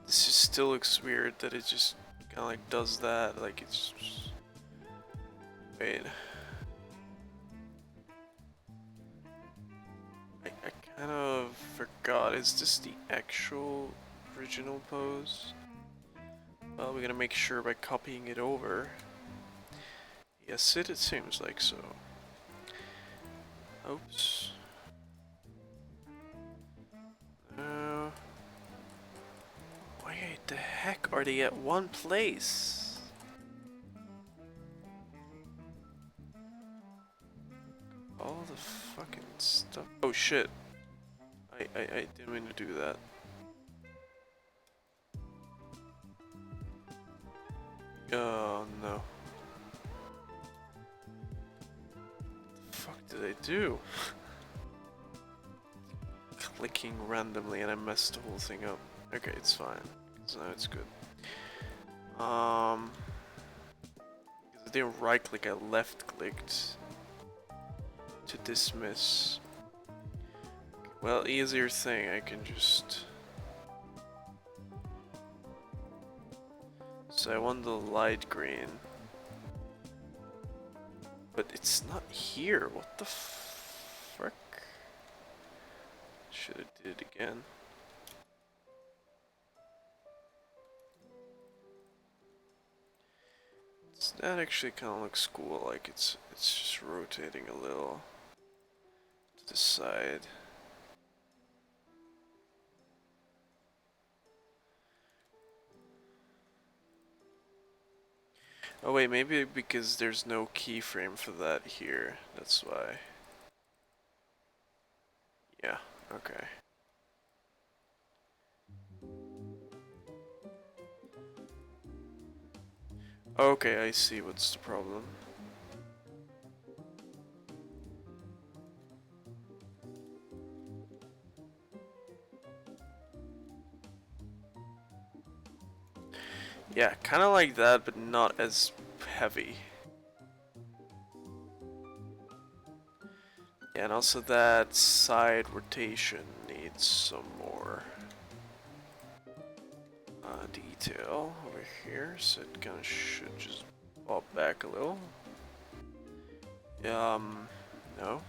this just still looks weird that it just kind of like does that. Like it's just... Wait. I kind of forgot. Is this the actual original pose? Well, we're gonna make sure by copying it over. Yes, it seems like so. Oops. Uh, why the heck are they at one place? All the fucking stuff. Oh shit. I didn't mean to do that. Oh no. What the fuck did I do? Clicking randomly and I messed the whole thing up. Okay, it's fine. So now it's good. Because I didn't right click, I left clicked to dismiss. Well, easier thing, I can just... So I want the light green. But it's not here, what the frick? Should have did it again. That actually kind of looks cool, like it's just rotating a little to the side. Oh wait, maybe because there's no keyframe for that here, that's why. Yeah, okay. Okay, I see what's the problem. Yeah, kind of like that, but not as heavy. Yeah, and also that side rotation needs some more detail over here, so it kind of should just pop back a little. No.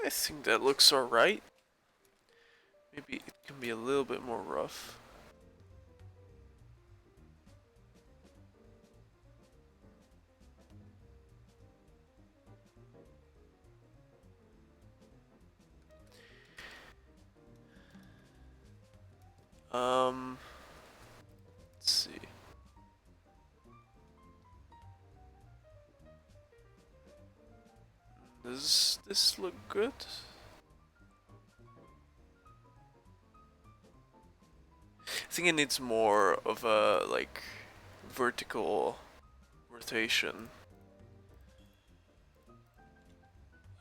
I think that looks alright. Maybe it can be a little bit more rough. let's see. Does this look good? I think it needs more of a like vertical rotation.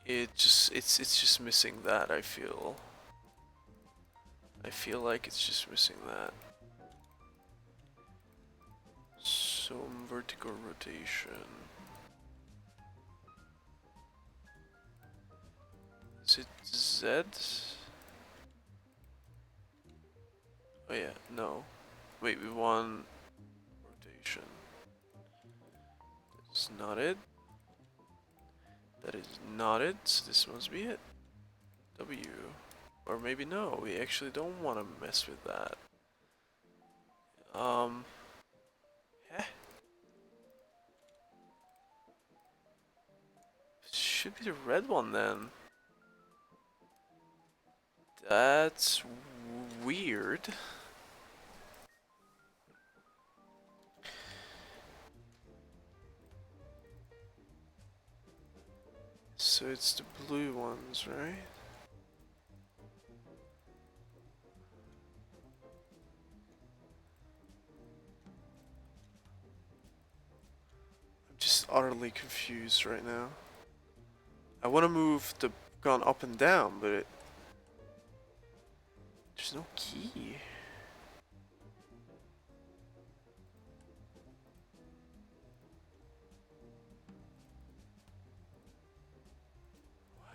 It's just missing that, I feel. I feel like it's just missing that. Some vertical rotation. Is it Z? Oh yeah, no. Wait, we want rotation. That's not it. That is not it. This must be it. W. Or maybe no, we actually don't want to mess with that. Heh? Should be the red one then. That's weird. So it's the blue ones, right? I'm just utterly confused right now. I want to move the gun up and down, but there's no key.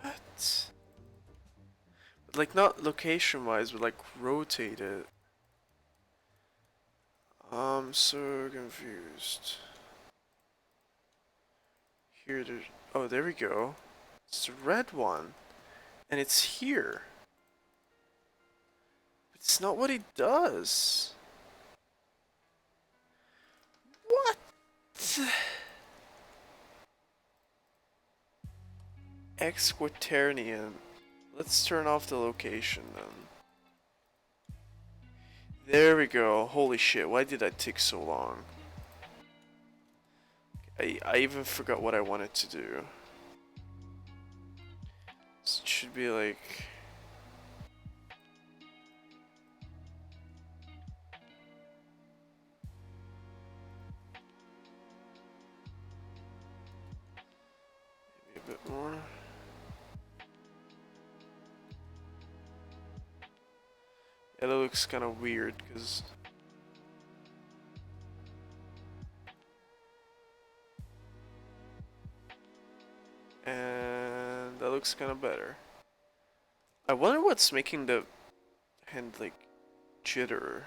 What? Like not location wise, but like rotate it. I'm so confused. Here, there's. Oh, there we go. It's the red one. And it's here. But it's not what it does. What? Exquaternium. Let's turn off the location then. There we go. Holy shit, why did that take so long? I even forgot what I wanted to do. So it should be like... maybe a bit more. Yeah, that looks kind of weird because... And that looks kind of better. I wonder what's making the hand like jitter.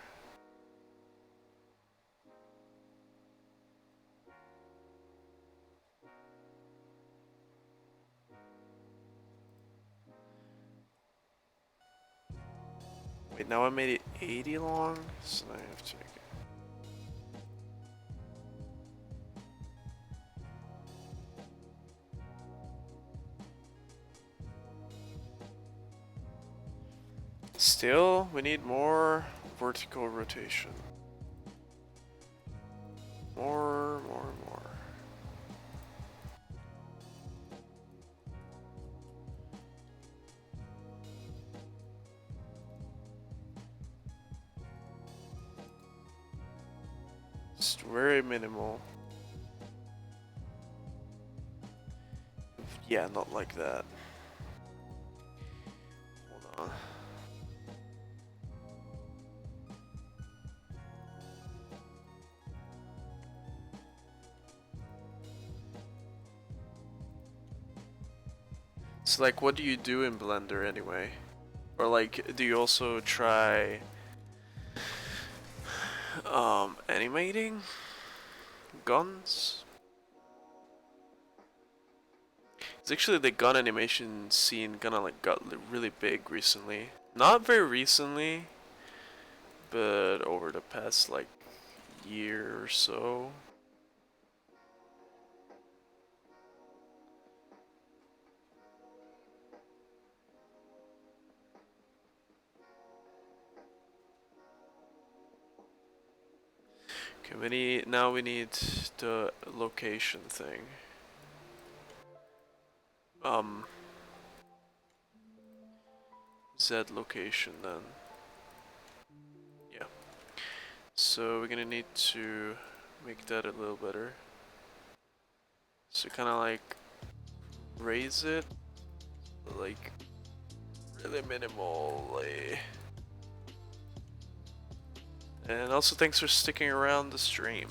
Wait, now I made it 80 long, so now I have to make it. Still, we need more vertical rotation. More, more, more. Just very minimal. Yeah, not like that. Hold on. So like, what do you do in Blender anyway? Or like, do you also try animating guns? It's actually the gun animation scene kinda like got really big recently. Not very recently, but over the past like year or so. Okay, now we need the location thing. Um, Z location then. Yeah. So we're gonna need to make that a little better. So kind of like raise it, like really minimally. And also thanks for sticking around the stream.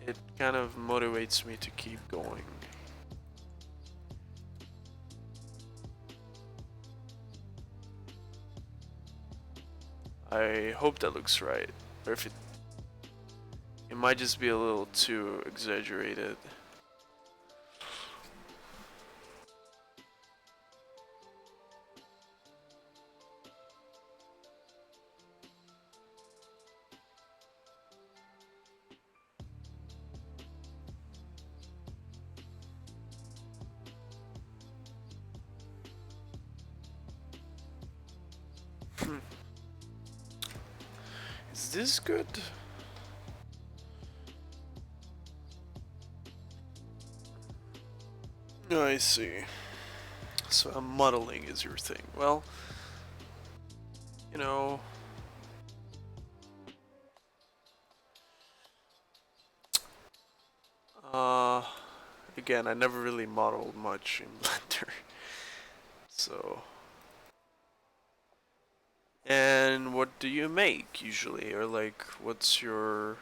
It kind of motivates me to keep going. I hope that looks right. Or if it might just be a little too exaggerated. Is this good? I see. So modeling is your thing. Well, you know, uh, again, I never really modeled much in Blender, so. And what do you make usually, or like, what's your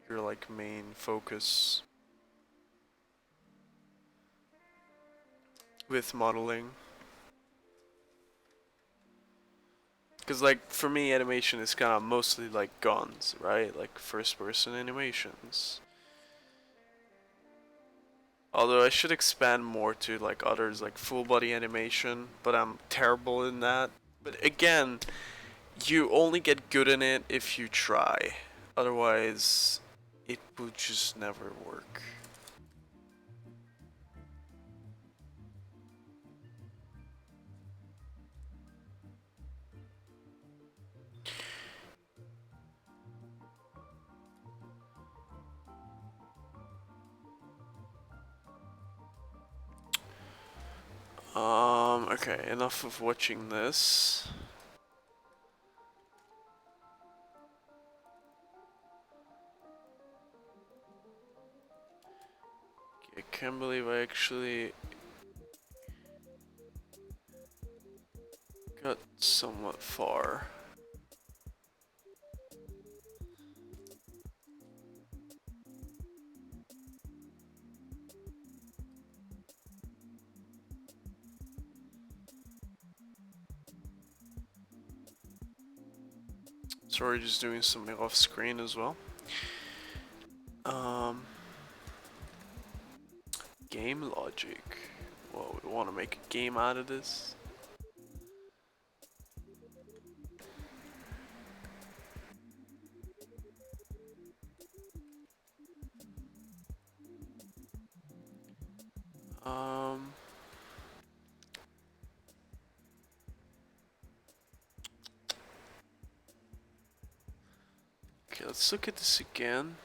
like main focus with modeling? Because like for me, animation is kind of mostly like guns, right? Like first-person animations. Although I should expand more to like others, like full body animation, but I'm terrible in that. But again, you only get good in it if you try. Otherwise, it will just never work. Okay, enough of watching this. I can't believe I actually got somewhat far. Sorry, just doing something off screen as well. Um, game logic. Well, we want to make a game out of this. Um, okay, let's look at this again.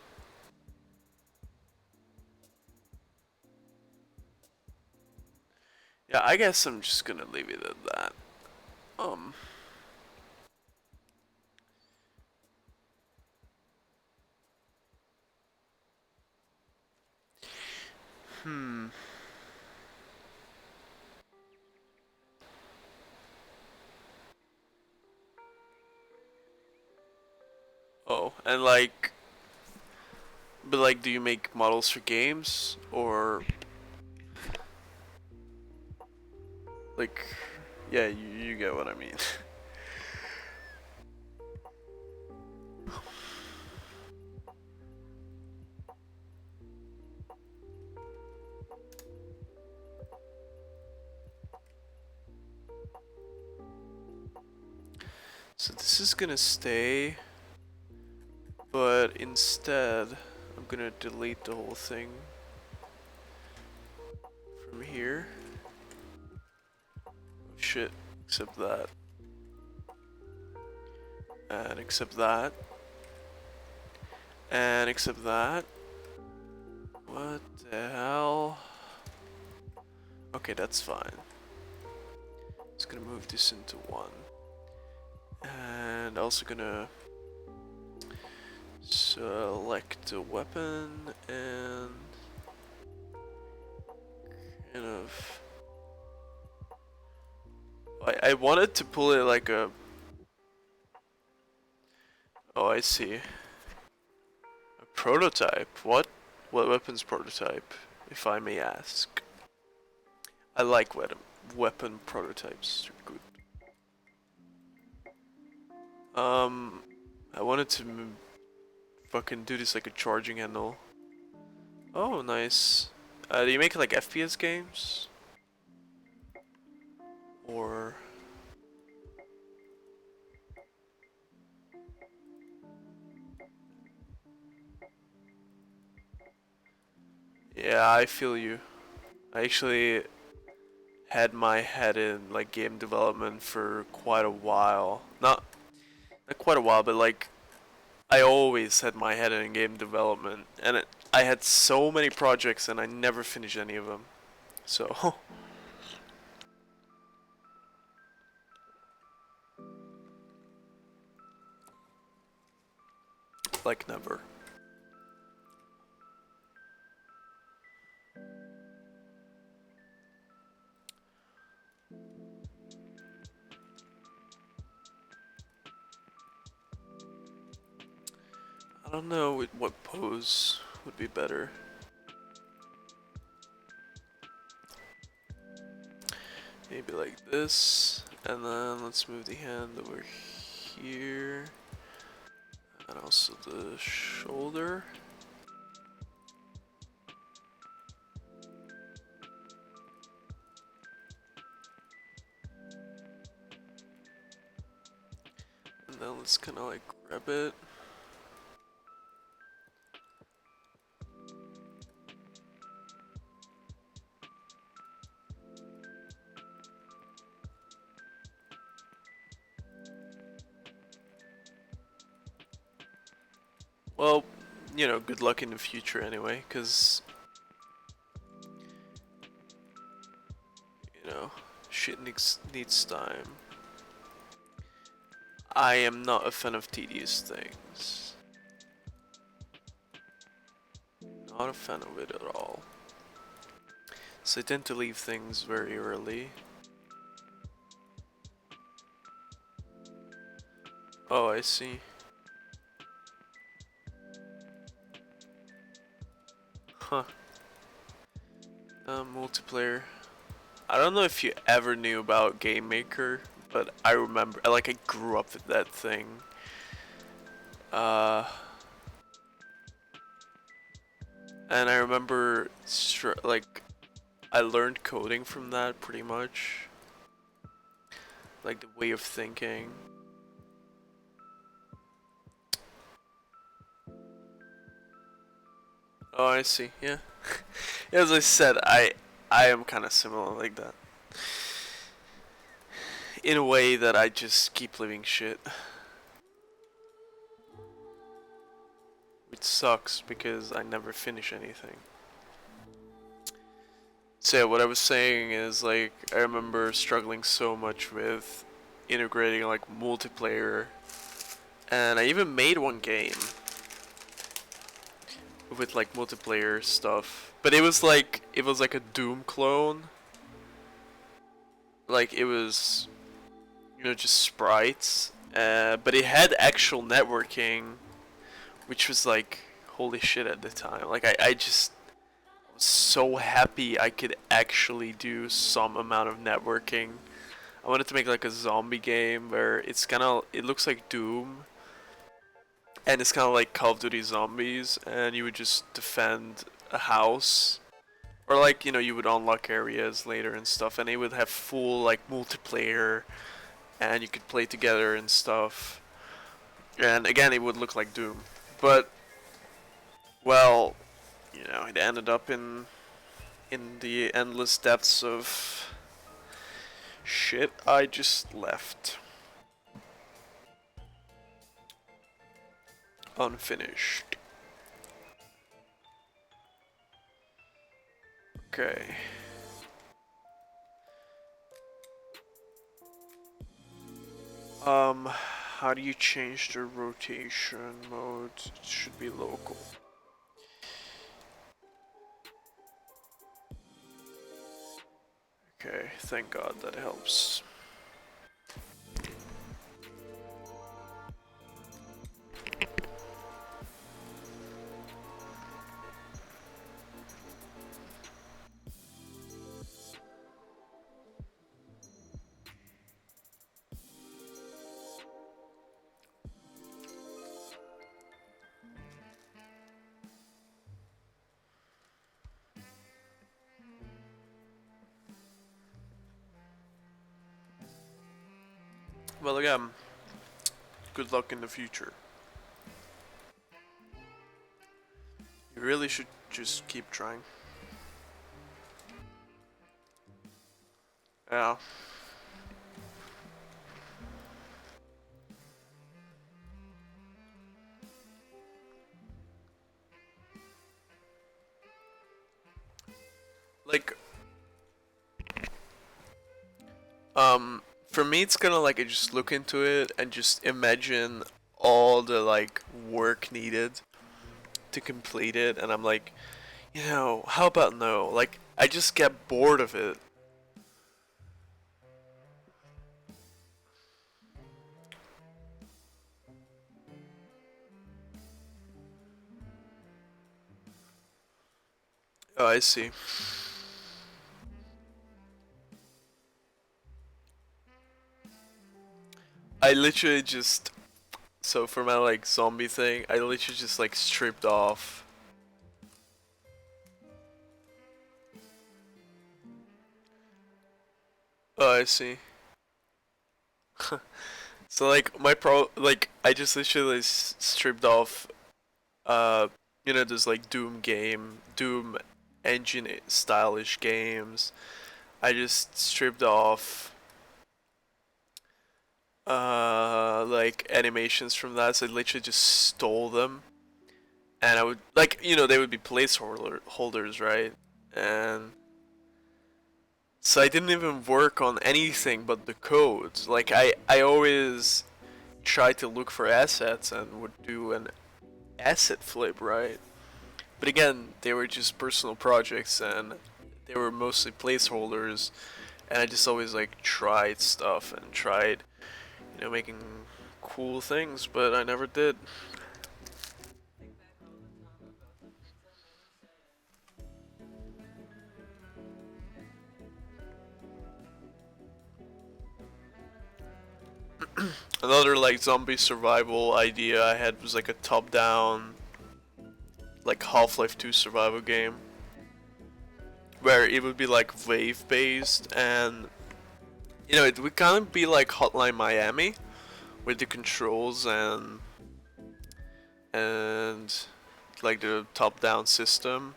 Yeah, I guess I'm just gonna leave it at that. Um, hmm. Oh, and like, but like, do you make models for games or like, yeah, you get what I mean. So this is gonna stay, but instead, I'm gonna delete the whole thing from here. Oh shit, except that. And except that. And except that, what the hell? Okay, that's fine. Just gonna move this into one. And also gonna select a weapon and kind of. I wanted to pull it like a. Oh, I see. A prototype. What? What weapons prototype, if I may ask? I like weapon prototypes. They're good. I wanted to fucking do this like a charging handle. Oh, nice. Do you make like FPS games? Or yeah, I feel you. I actually had my head in like game development for quite a while. Not quite a while, but like I always had my head in game development, and I had so many projects and I never finished any of them. So like never. I don't know what pose would be better. Maybe like this, and then let's move the hand over here, and also the shoulder. And then let's kind of like grab it. Well, you know, good luck in the future anyway, because, you know, shit needs time. I am not a fan of tedious things. Not a fan of it at all. So I tend to leave things very early. Oh, I see. Huh. Multiplayer. I don't know if you ever knew about Game Maker, but I remember, like, I grew up with that thing. Uh, and I remember, like, I learned coding from that pretty much. Like, the way of thinking. Oh, I see, yeah. As I said, I am kind of similar like that. In a way that I just keep living shit. Which sucks because I never finish anything. So yeah, what I was saying is like I remember struggling so much with integrating like multiplayer, and I even made one game with like multiplayer stuff. But it was like a Doom clone. Like it was, you know, just sprites. But it had actual networking, which was like holy shit at the time. Like I just was so happy I could actually do some amount of networking. I wanted to make like a zombie game where it looks like Doom, and it's kind of like Call of Duty Zombies, and you would just defend a house, or like, you know, you would unlock areas later and stuff, and it would have full like multiplayer, and you could play together and stuff. And again, it would look like Doom, but well, you know, it ended up in the endless depths of shit I just left unfinished. Okay. How do you change the rotation mode? It should be local. Okay, thank God that helps. Well, again, good luck in the future. You really should just keep trying. Yeah. Like, for me, it's kind of like I just look into it and just imagine all the like work needed to complete it, and I'm like, how about no? Like, I just get bored of it. Oh, I see. I literally just so for my like zombie thing, I literally just like stripped off. Oh, I see. So like I just literally stripped off uh those like Doom engine stylish games. I just stripped off like animations from that, so I literally just stole them, and I would like they would be placeholder holders, right? And so I didn't even work on anything but the codes. Like I always try to look for assets and would do an asset flip, right? But again, they were just personal projects and they were mostly placeholders, and I just always like tried stuff and tried, making cool things, but I never did. Another like zombie survival idea I had was like a top-down like Half-Life 2 survival game where it would be like wave based, and it would kind of be like Hotline Miami with the controls and like the top down system,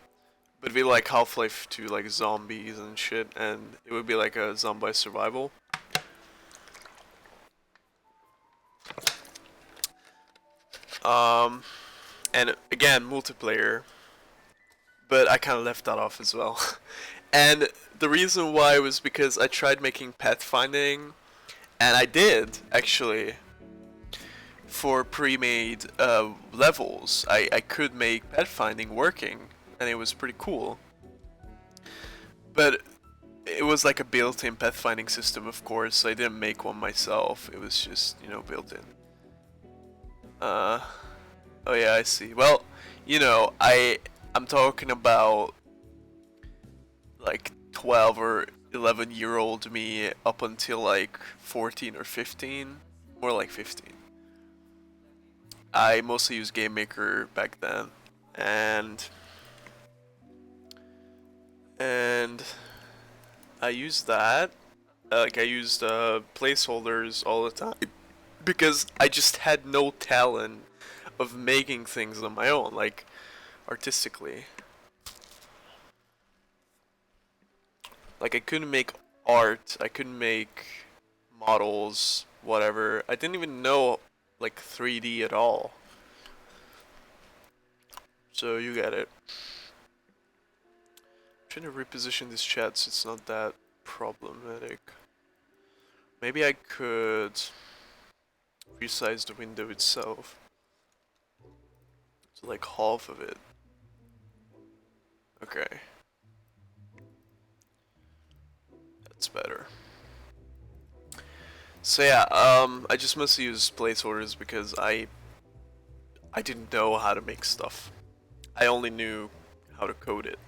but it'd be like Half-Life 2 like zombies and shit, and it would be like a zombie survival. um and again multiplayer, but I kind of left that off as well. And the reason why was because I tried making pathfinding, and I did actually for pre-made levels. I could make pathfinding working, and it was pretty cool. But it was like a built-in pathfinding system, of course. I didn't make one myself. It was just built in. Uh, oh yeah, I see. Well, I'm talking about like 12 or 11-year-old me up until like 14 or 15, more like 15. I mostly used Game Maker back then, and and I used that. Like I used placeholders all the time because I just had no talent of making things on my own, like artistically. Like I couldn't make art, I couldn't make models, whatever. I didn't even know like 3D at all. So you get it. trying to reposition this chat so it's not that problematic. Maybe I could resize the window itself to like half of it. Okay. That's better. So yeah, I just mostly use placeholders because I didn't know how to make stuff. I only knew how to code it.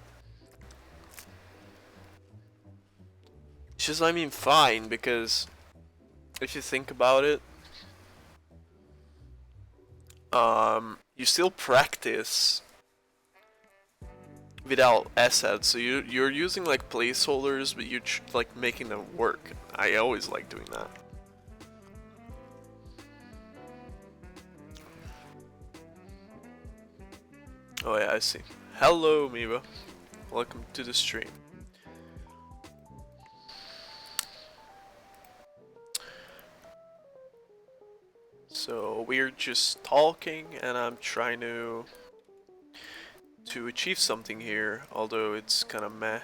It's just, I mean, fine, because if you think about it, you still practice without assets, so you're using like placeholders, but you're like making them work. I always like doing that. Oh yeah, I see. Hello, Miba. Welcome to the stream. So we're just talking, and I'm trying to achieve something here, although it's kind of meh.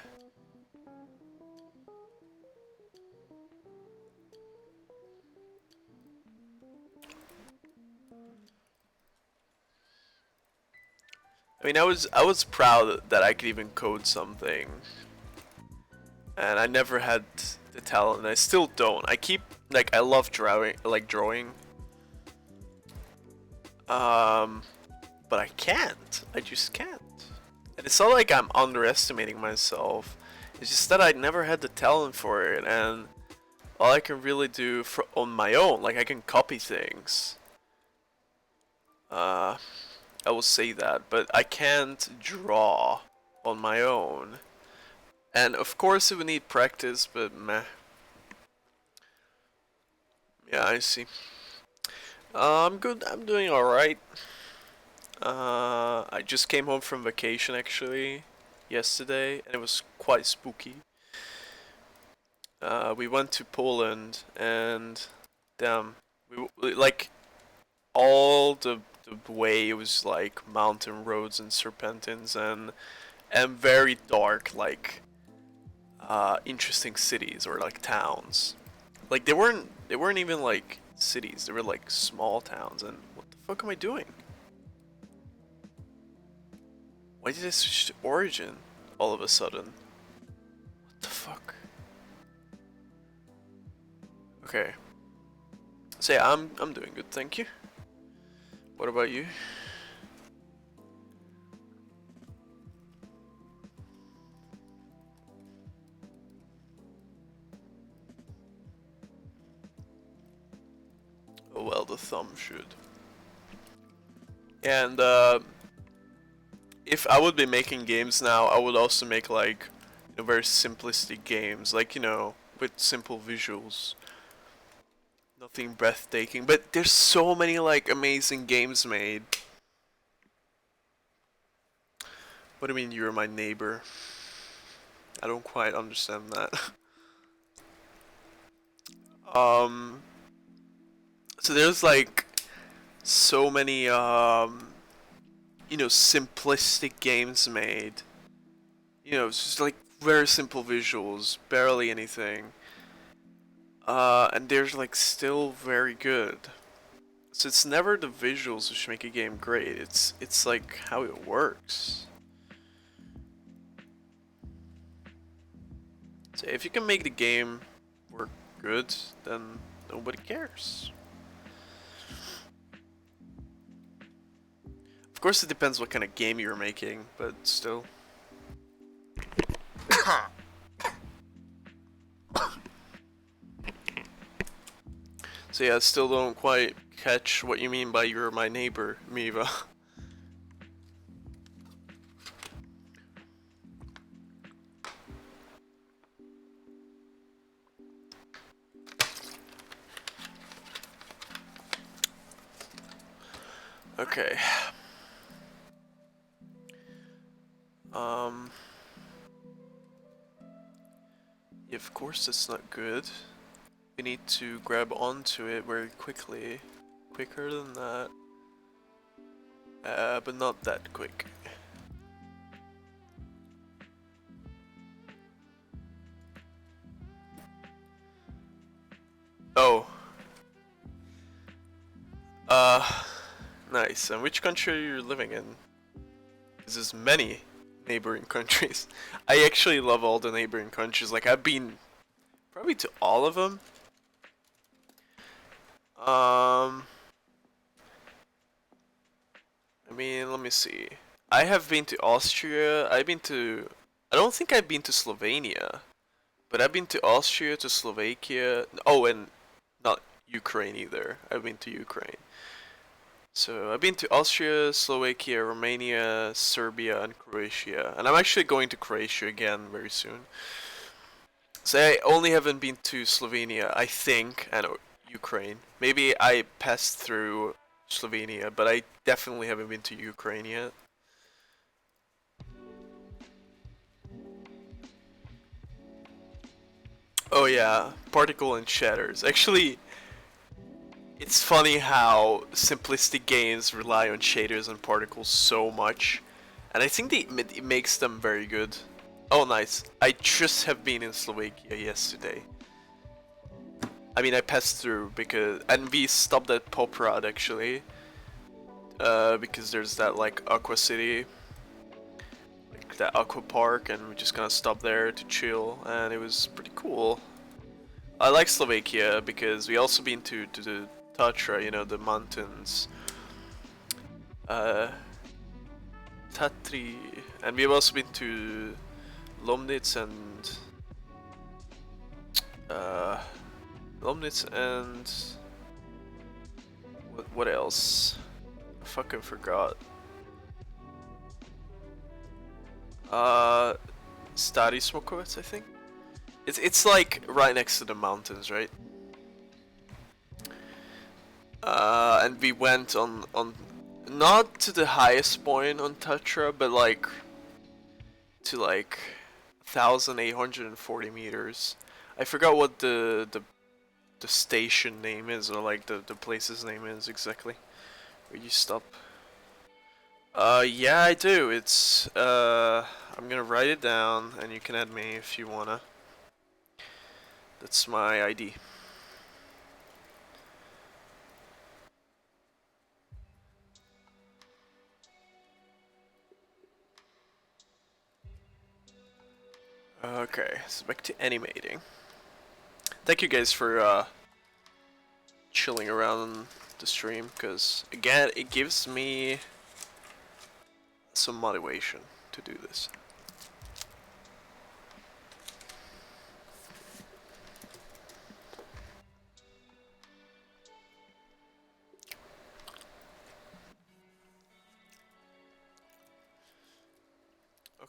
I mean, I was proud that I could even code something, and I never had the talent, and I still don't. I keep like I love drawing, but I can't. I just can't. And it's not like I'm underestimating myself. It's just that I never had the talent for it, and all I can really do on my own, like I can copy things. I will say that, but I can't draw on my own. And of course it would need practice, but meh. Yeah, I see. I'm good. I'm doing alright. I just came home from vacation actually yesterday, and it was quite spooky. We went to Poland, and damn, like all the way it was like mountain roads and serpentines and very dark, like interesting cities or like towns. Like they weren't even like cities. They were like small towns. And what the fuck am I doing? Why did I switch to Origin all of a sudden? What the fuck? Okay. So yeah, I'm doing good, thank you. What about you? Oh well, the thumb should. And if I would be making games now, I would also make like very simplistic games, like with simple visuals. Nothing breathtaking, but there's so many like amazing games made. What do you mean you're my neighbor? I don't quite understand that. um, so there's like so many simplistic games made. It's just like very simple visuals, barely anything. And they're like still very good. So it's never the visuals which make a game great. It's like how it works. So if you can make the game work good, then nobody cares. Of course, it depends what kind of game you're making, but still. So yeah, I still don't quite catch what you mean by you're my neighbor, Miva. Okay. Um. Yeah, of course that's not good. We need to grab onto it very quickly. Quicker than that. But not that quick. Uh, nice. And which country are you living in? Because there's many neighboring countries. I actually love all the neighboring countries. Like I've been probably to all of them. Um, I mean, let me see. I have been to Austria. I've been to. I don't think I've been to Slovenia, but I've been to Austria, to Slovakia. Oh, and not Ukraine either. I've been to Ukraine. So I've been to Austria, Slovakia, Romania, Serbia, and Croatia. And I'm actually going to Croatia again very soon. So I only haven't been to Slovenia, I think, and Ukraine. Maybe I passed through Slovenia, but I definitely haven't been to Ukraine yet. Oh yeah, particle and shatters. Actually, it's funny how simplistic games rely on shaders and particles so much, and I think it makes them very good. Oh nice. I just have been in Slovakia yesterday. I mean, I passed through because, and we stopped at Poprad actually, because there's that like Aqua City, like that Aqua Park, and we just gonna stop there to chill, and it was pretty cool. I like Slovakia because we also been to the Tatra, you know, the mountains, uh, Tatry, and we've also been to Lomnitz and uh, Lomnitz and what else? I fucking forgot. Uh, Stary Smokovec, I think. It's like right next to the mountains, right? And we went on not to the highest point on Tatra, but like to like 1,840 meters. I forgot what the station name is, or like the place's name is exactly. Where you stop. Yeah, I do. It's I'm gonna write it down, and you can add me if you wanna. That's my ID. Okay, so back to animating. Thank you guys for chilling around the stream, because again, it gives me some motivation to do this.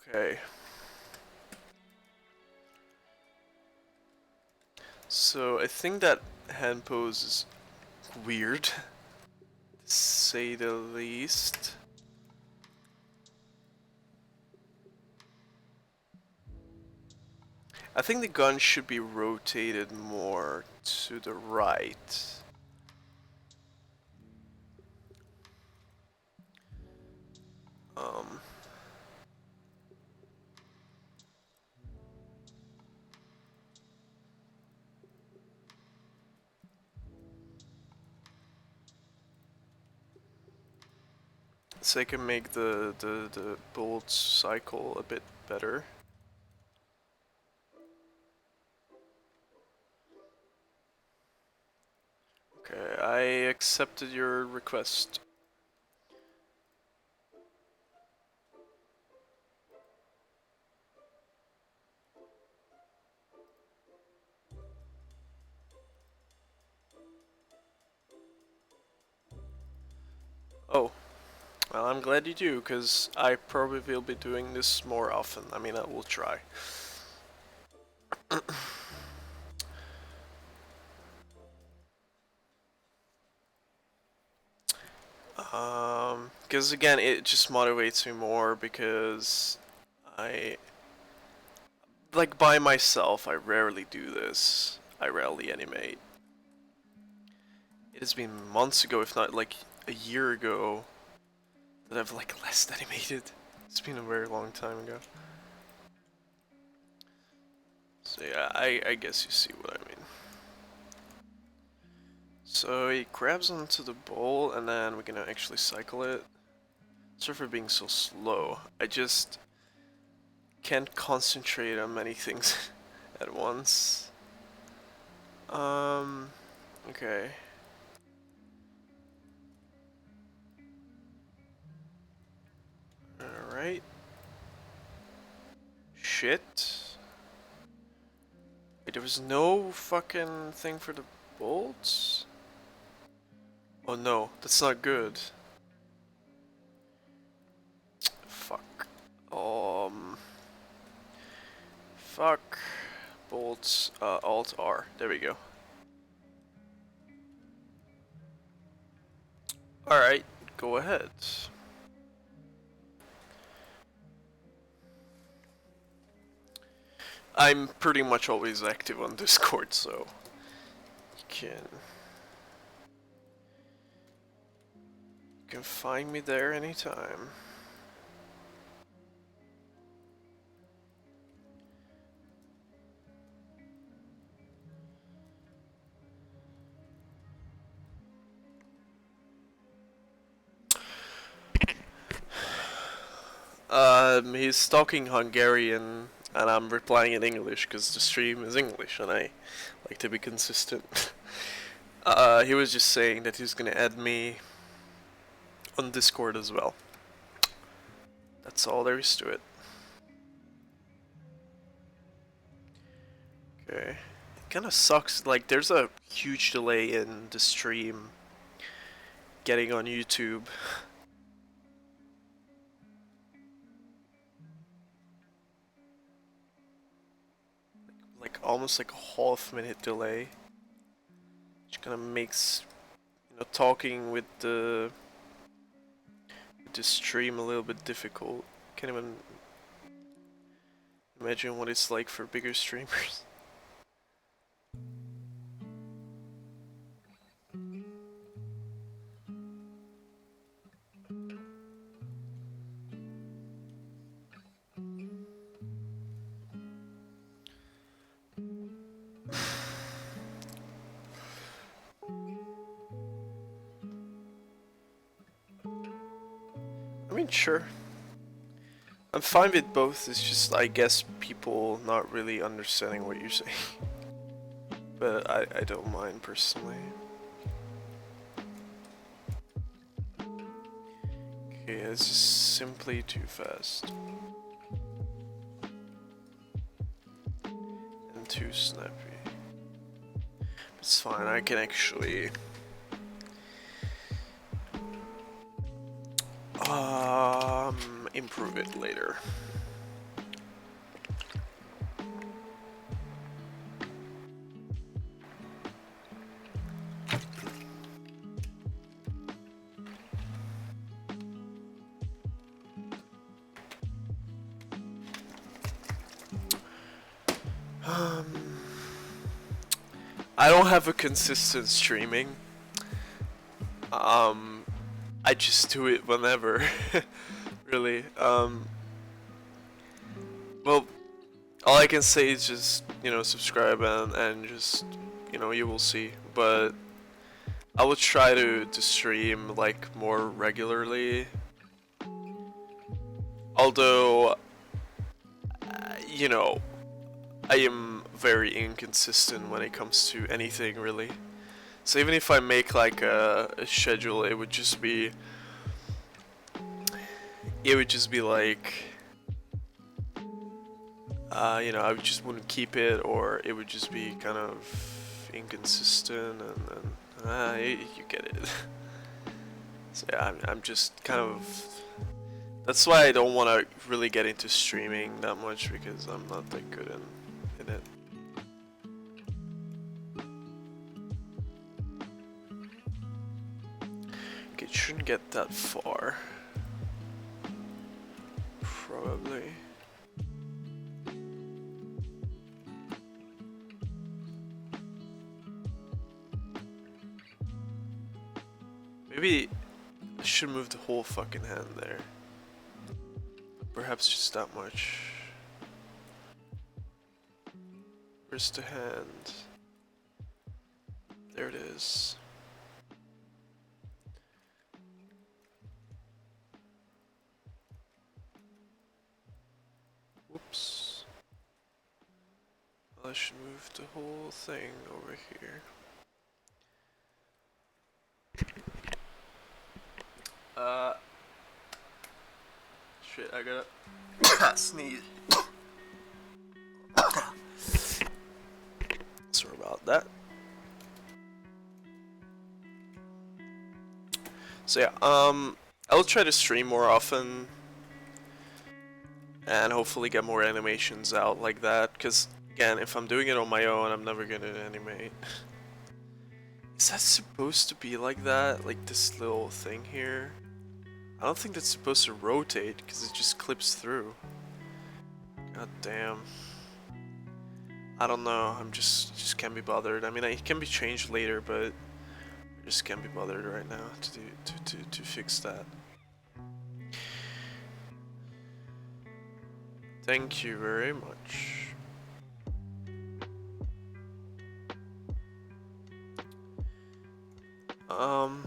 Okay. So I think that hand pose is weird, to say the least. I think the gun should be rotated more to the right. Um, so I can make the bullet cycle a bit better. Okay, I accepted your request. Oh, well, I'm glad you do, because I probably will be doing this more often. I mean, I will try. Because again, it just motivates me more because I, like by myself, I rarely do this. I rarely animate. It has been months ago, if not like a year ago, that I've like less animated. It's been a very long time ago. So yeah, I guess you see what I mean. So he grabs onto the bowl and then we're gonna actually cycle it. Sorry for being so slow. I just can't concentrate on many things at once. Okay. Alright. Shit. Wait, there was no fucking thing for the bolts? Oh no, that's not good. Fuck. Fuck. Bolts, Alt R. There we go. Alright, go ahead. I'm pretty much always active on Discord, so you can find me there anytime. He's talking Hungarian, and I'm replying in English because the stream is English, and I like to be consistent. He was just saying that he's gonna add me on Discord as well. That's all there is to it. Okay. It kinda sucks, like, there's a huge delay in the stream getting on YouTube. Like, almost like a half-minute delay. Which kinda makes, talking with the stream a little bit difficult. Can't even imagine what it's like for bigger streamers. I mean, sure. I'm fine with both, it's just, I guess, people not really understanding what you're saying. But I don't mind, personally. Okay, this is simply too fast. And too snappy. It's fine, I can actually... improve it later. I don't have a consistent streaming. I just do it whenever. Really. Well, all I can say is just, subscribe and just, you will see. But I will try to stream, like, more regularly. Although, I am very inconsistent when it comes to anything, really. So even if I make, like, a schedule, it would just be like, I just wouldn't keep it, or it would just be kind of inconsistent, and you get it. So yeah, I'm just kind of... That's why I don't want to really get into streaming that much, because I'm not that good in it. Okay, it shouldn't get that far. Probably. Maybe I should move the whole fucking hand there. Perhaps just that much. Where's the hand? There it is. I should move the whole thing over here. Shit, I gotta sneeze. Sorry about that. So yeah, I'll try to stream more often and hopefully get more animations out like that, because again, if I'm doing it on my own, I'm never gonna animate. Is that supposed to be like that? Like this little thing here? I don't think that's supposed to rotate, because it just clips through. God damn. I don't know, I'm just can't be bothered. I mean, it can be changed later, but I just can't be bothered right now to fix that. Thank you very much. Um...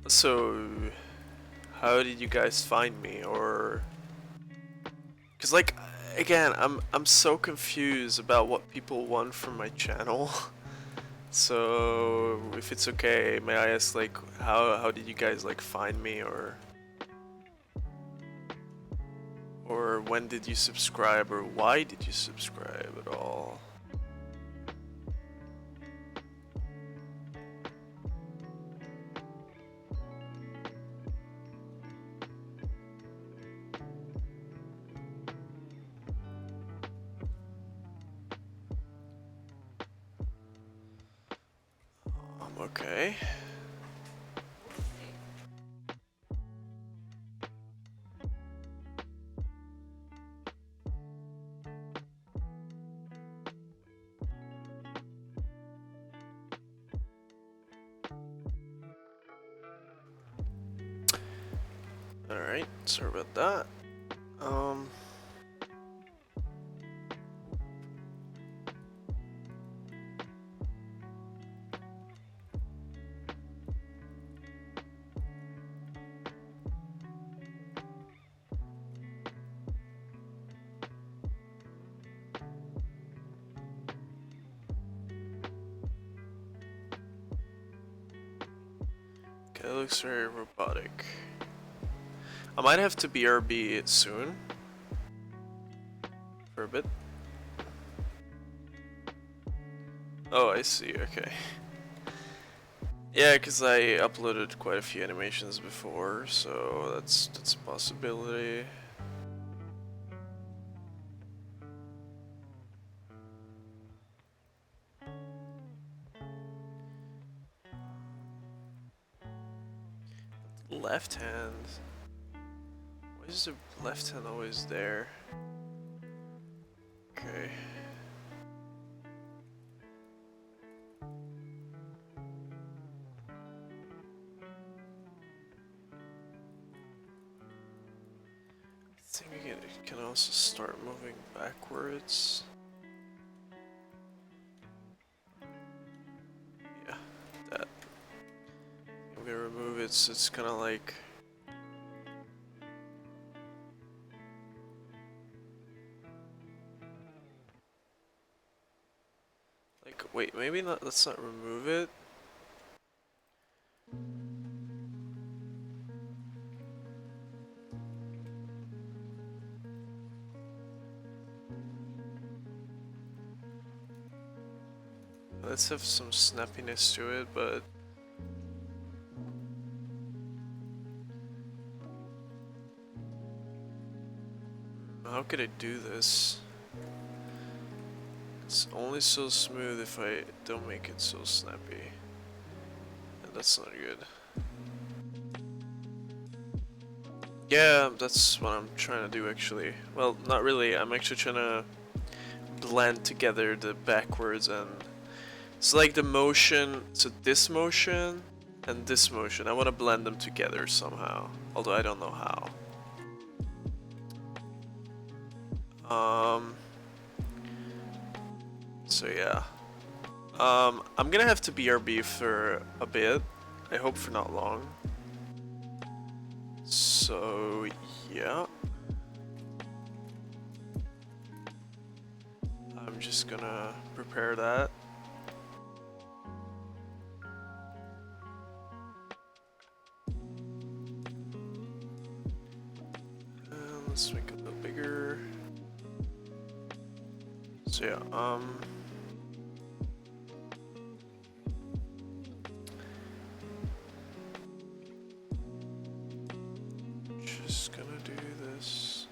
So, how did you guys find me, or... Cause like, again, I'm so confused about what people want from my channel. So, if it's okay, may I ask, like, how did you guys, like, find me, or when did you subscribe, or why did you subscribe at all? Okay. Alright, sorry about that. Okay, it looks very robotic. I might have to BRB it soon. For a bit. Oh, I see, okay. Yeah, because I uploaded quite a few animations before, so that's a possibility. Left hand. Why is the left hand always there? Okay. I think it can also start moving backwards. Yeah, that. I'm gonna remove it so it's kind of like. Like, wait, maybe not. Let's not remove it. Let's have some snappiness to it, but. How could I do this? It's only so smooth if I don't make it so snappy. And that's not good. Yeah, that's what I'm trying to do actually. Well, not really. I'm actually trying to blend together the backwards and... It's like the motion, so this motion and this motion. I want to blend them together somehow. Although I don't know how. So yeah. I'm gonna have to BRB for a bit. I hope for not long. So So, yeah. I'm just gonna prepare that. And let's make it a little bigger. So yeah, just gonna do this.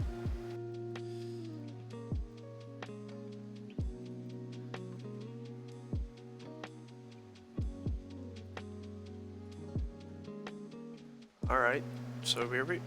Alright, so here we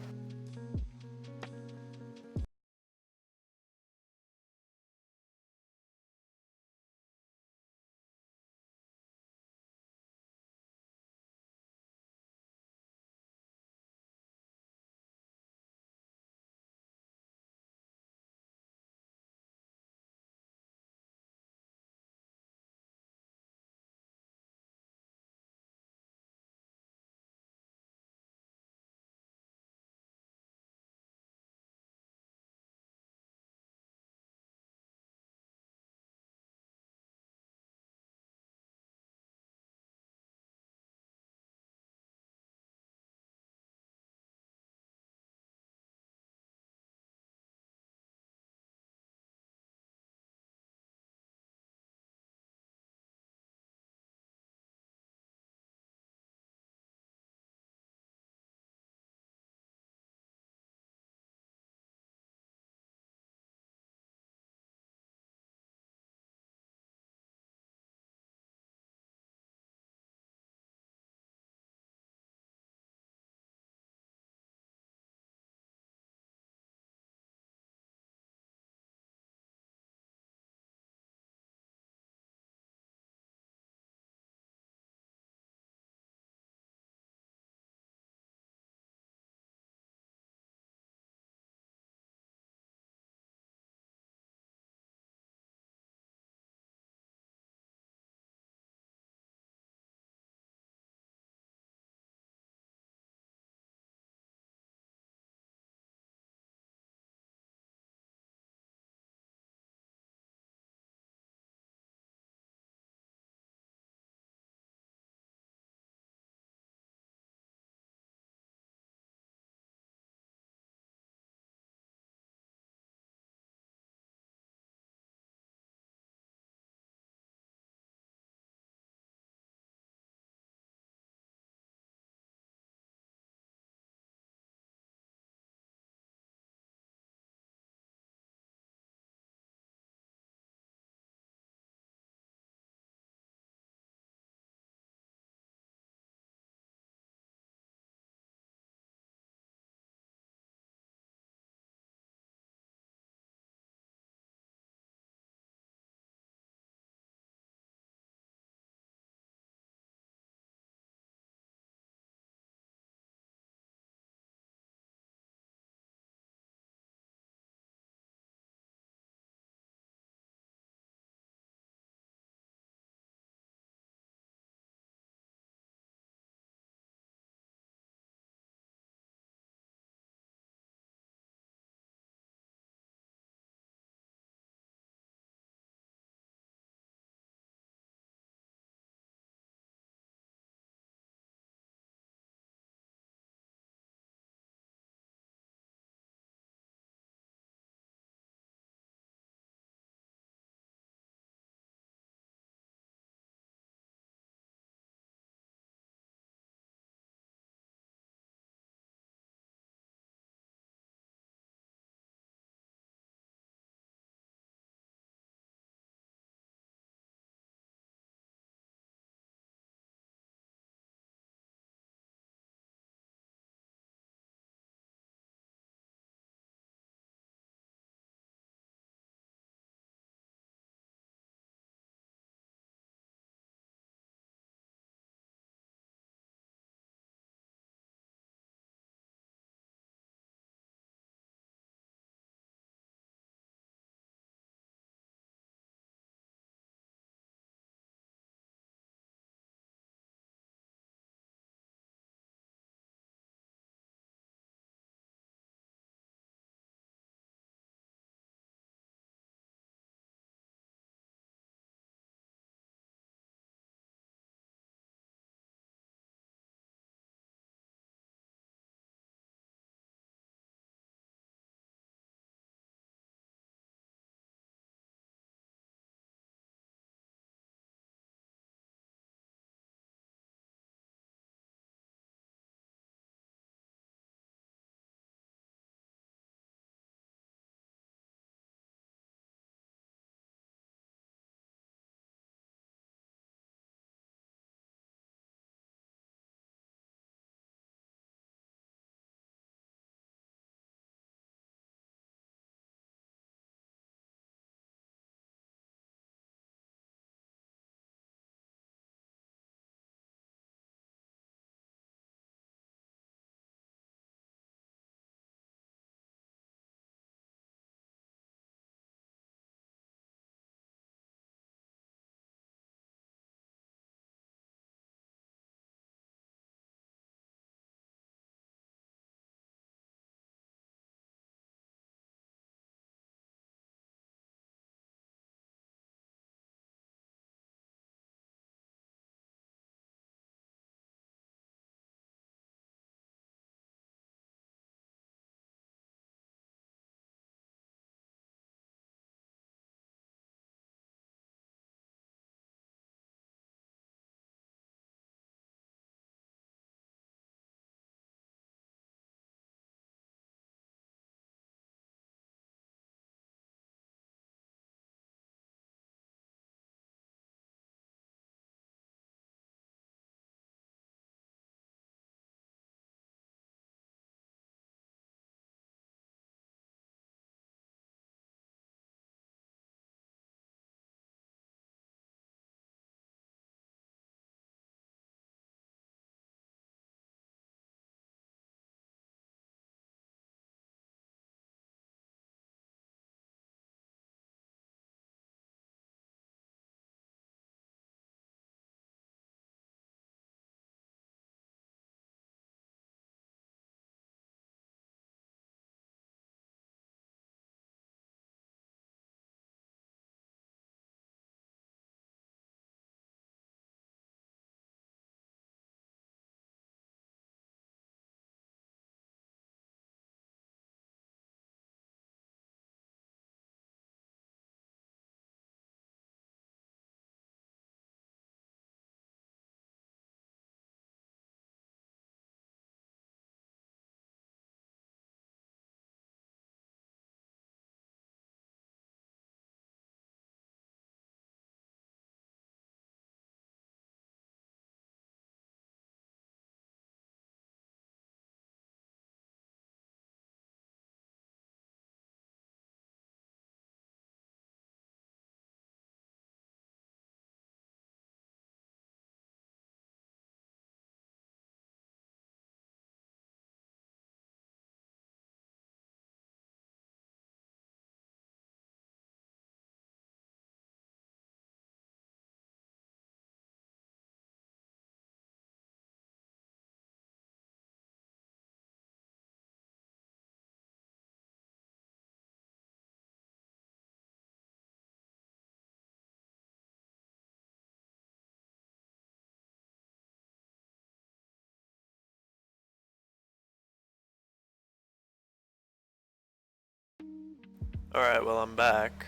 Alright, well, I'm back.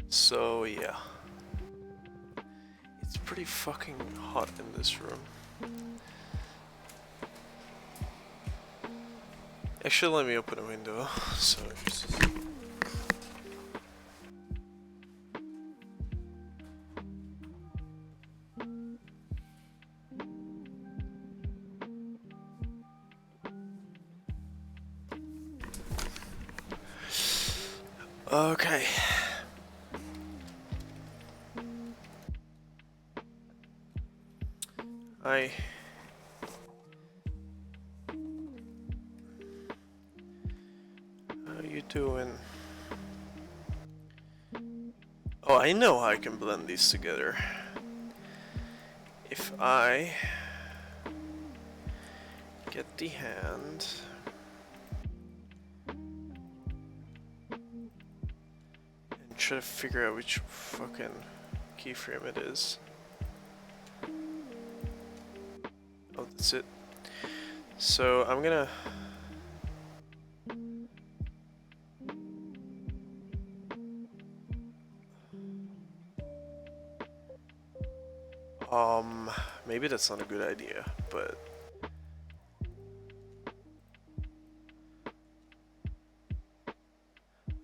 So, yeah. It's pretty fucking hot in this room. Actually, let me open a window. So, just... Okay. Hi. How you doing? Oh, I know how I can blend these together. If I get the hand and try to figure out which fucking keyframe it is. Oh, that's it. So I'm gonna... maybe that's not a good idea, but...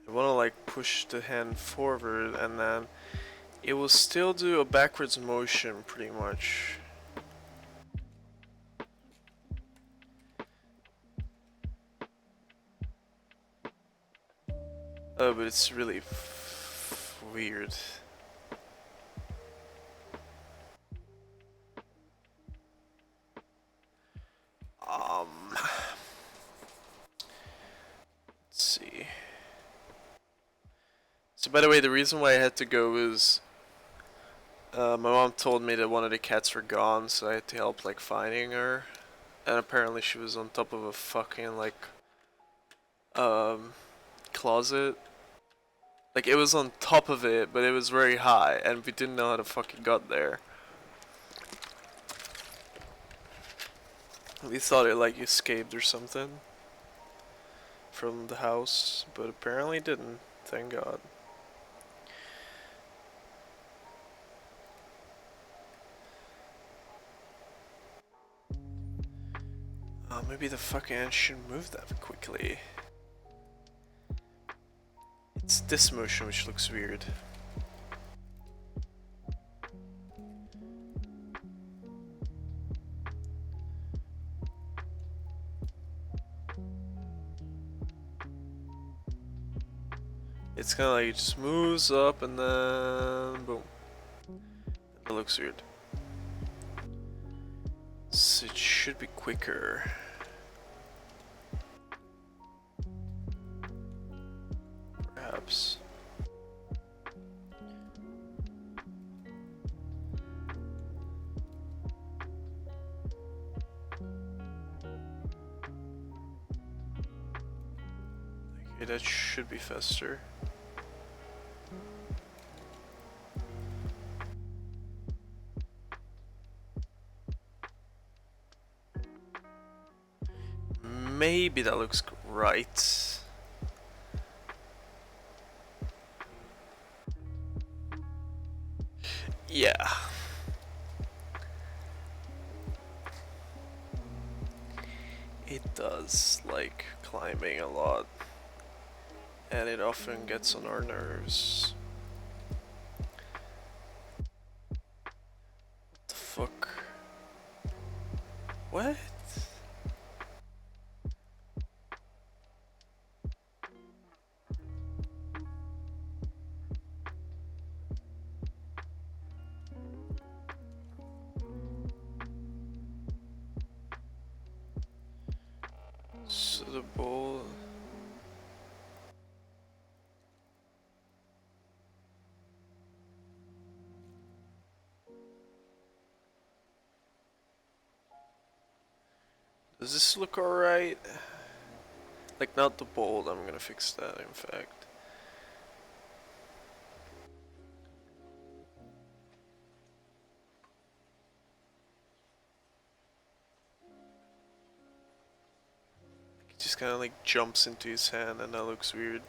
I wanna like push the hand forward and then it will still do a backwards motion pretty much. Oh, but it's really weird. Let's see. So by the way, the reason why I had to go was my mom told me that one of the cats were gone, so I had to help like finding her. And apparently she was on top of a fucking like um closet. Like it was on top of it, but it was very high, and we didn't know how the fuck it got there. We thought it like escaped or something from the house, but apparently didn't. Thank God. Maybe the fucking ant shouldn't move that quickly. It's this motion which looks weird. It's kind of like it just moves up and then boom. That looks weird. So it should be quicker. Perhaps. Okay, that should be faster. Maybe that looks right. Yeah. It does like climbing a lot. And it often gets on our nerves. What the fuck? What? So the ball... Does this look alright? Like, not the bold, I'm gonna fix that, in fact. just kind of like jumps into his hand, and that looks weird.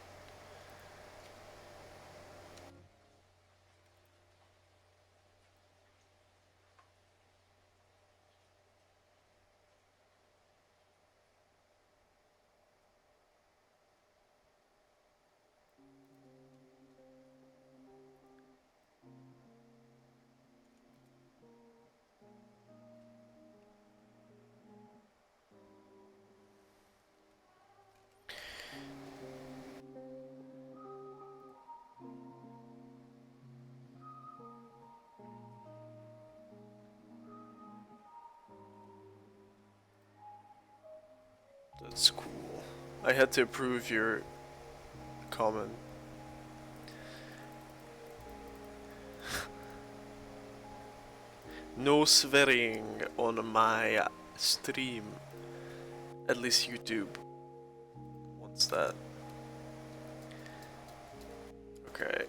That's cool. I had to approve your comment. No swearing on my stream. At least YouTube wants that. Okay.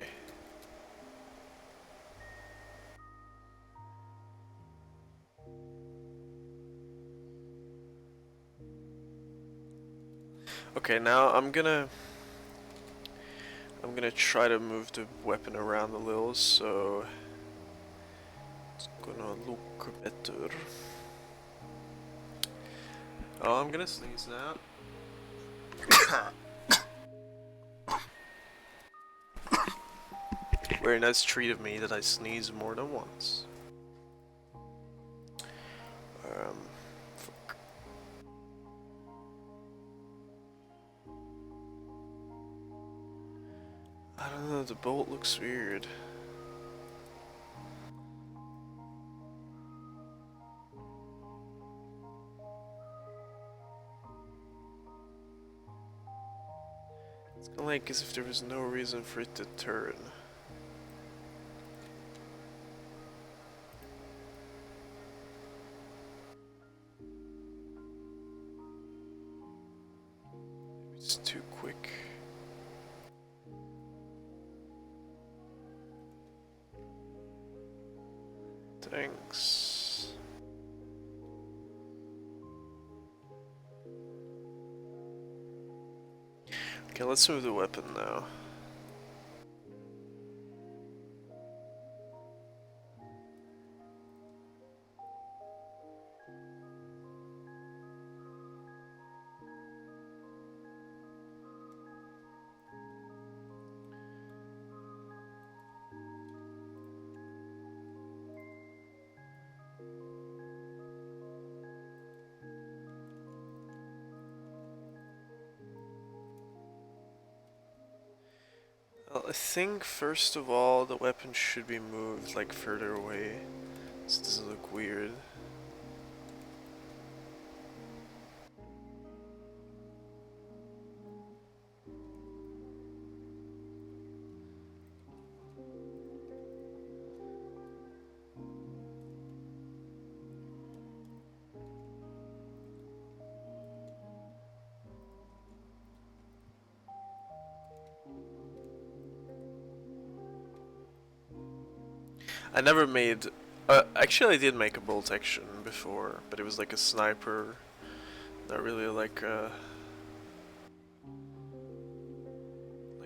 Okay, now I'm gonna try to move the weapon around a little, so it's gonna look better. Oh, I'm gonna sneeze now. Very nice treat of me that I sneeze more than once. Um, I don't know, the bolt looks weird. It's kinda like as if there was no reason for it to turn. It's too quick. Thanks. Okay, let's move the weapon now. Well, I think first of all the weapon should be moved like further away. This doesn't look weird. I never made. Actually, I did make a bolt action before, but it was like a sniper, not really like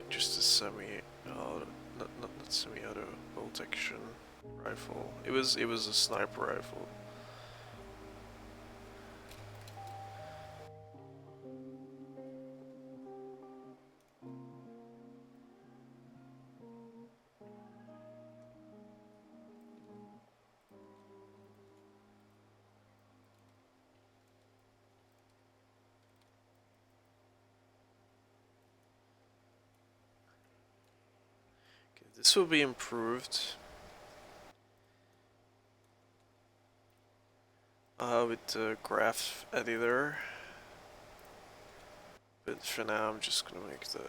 just a semi, not semi-auto bolt action rifle. It was a sniper rifle. Okay, this will be improved with the graph editor, but for now I'm just gonna make the.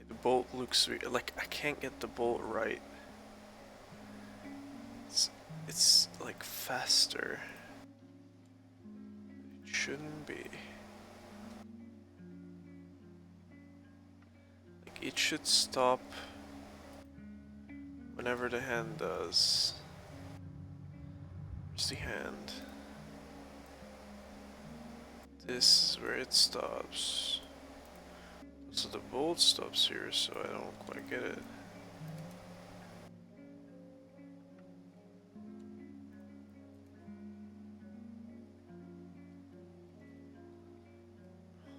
the bolt looks like I can't get the bolt right. It's like faster. It shouldn't be. Like it should stop whenever the hand does. Where's the hand? This is where it stops. So the bolt stops here, so I don't quite get it.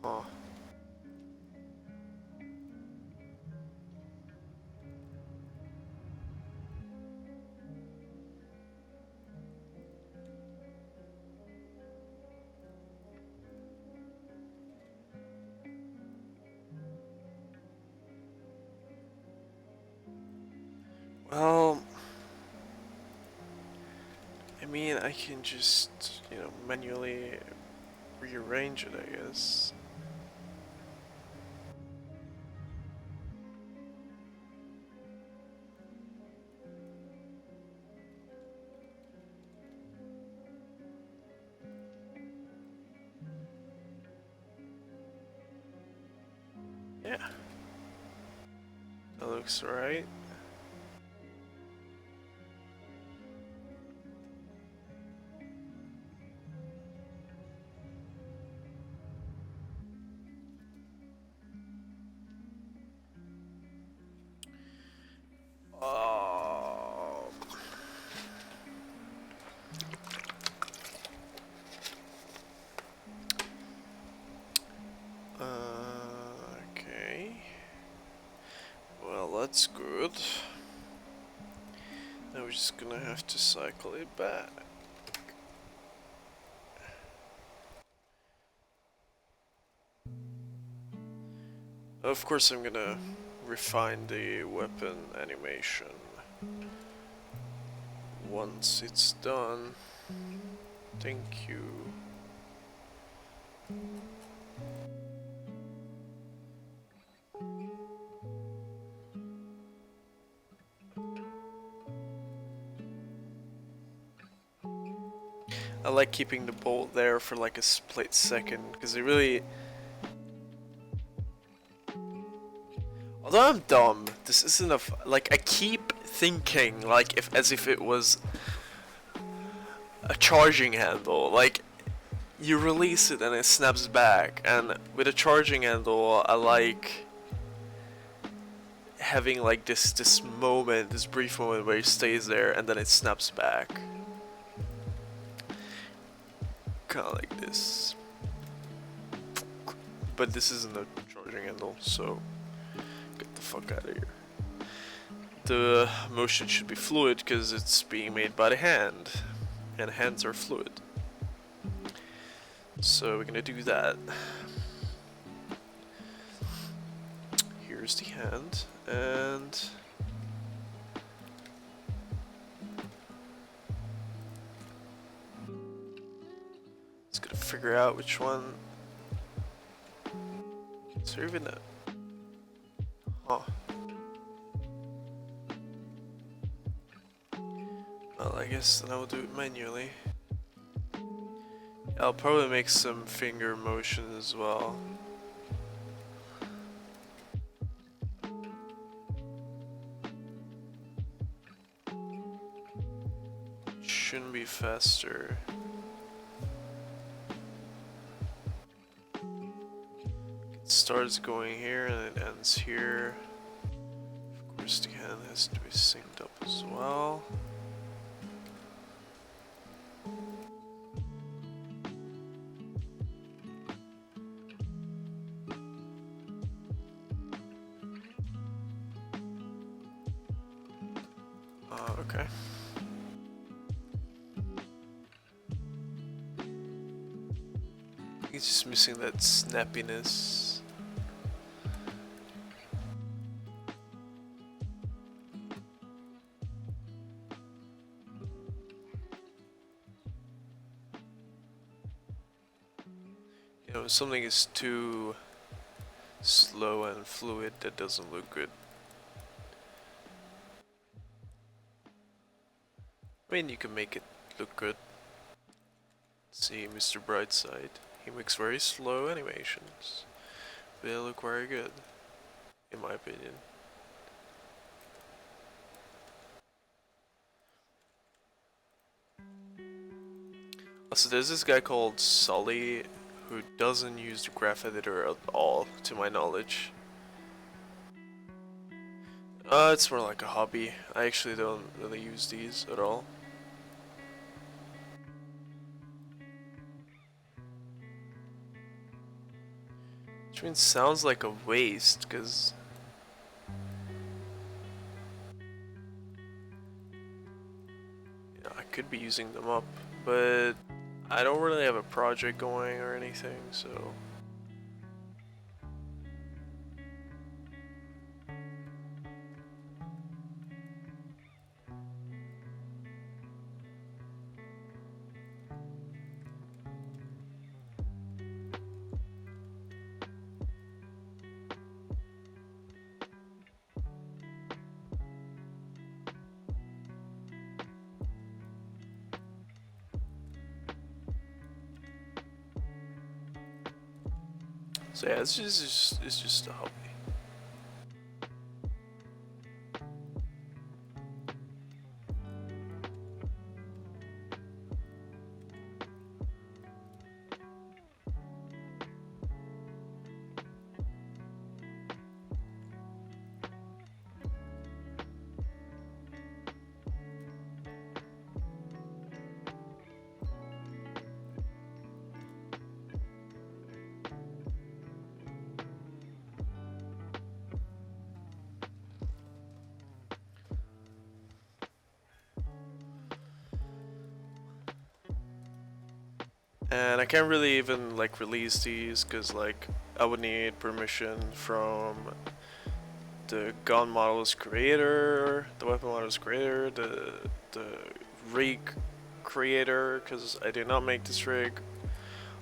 Huh. Well, I mean, I can just, manually rearrange it, I guess. Yeah, that looks right. Um, okay. Well, that's good. Now we're just gonna have to cycle it back. Of course, I'm gonna refine the weapon animation once it's done. Thank you. I like keeping the bolt there for like a split second because it really. Although I'm dumb, this isn't a like I keep thinking like if as if it was a charging handle. Like you release it and it snaps back, and with a charging handle, I like having like this moment, this brief moment where it stays there and then it snaps back. Kind of like this. But this isn't a charging handle, so get the fuck out of here. The motion should be fluid because it's being made by the hand, and hands are fluid. So we're gonna do that. Here's the hand, and it's gonna figure out which one. Is there even a... Huh. Well, I guess then I'll do it manually. I'll probably make some finger motion as well. Shouldn't be faster. It starts going here and it ends here. Of course the hand has to be synced up as well. Okay. It's just missing that snappiness. You know, something is too slow and fluid, that doesn't look good. I mean, you can make it look good. See Mr. Brightside. He makes very slow animations. They look very good, in my opinion. Also, there's this guy called Sully who doesn't use the graph editor at all, to my knowledge. It's more like a hobby. I actually don't really use these at all. Which means sounds like a waste, because I could be using them up, but I don't really have a project going or anything, so yeah, it's just a hobby. And I can't really even like release these because like I would need permission from the gun model's creator, the weapon model's creator, the rig creator, because I did not make this rig.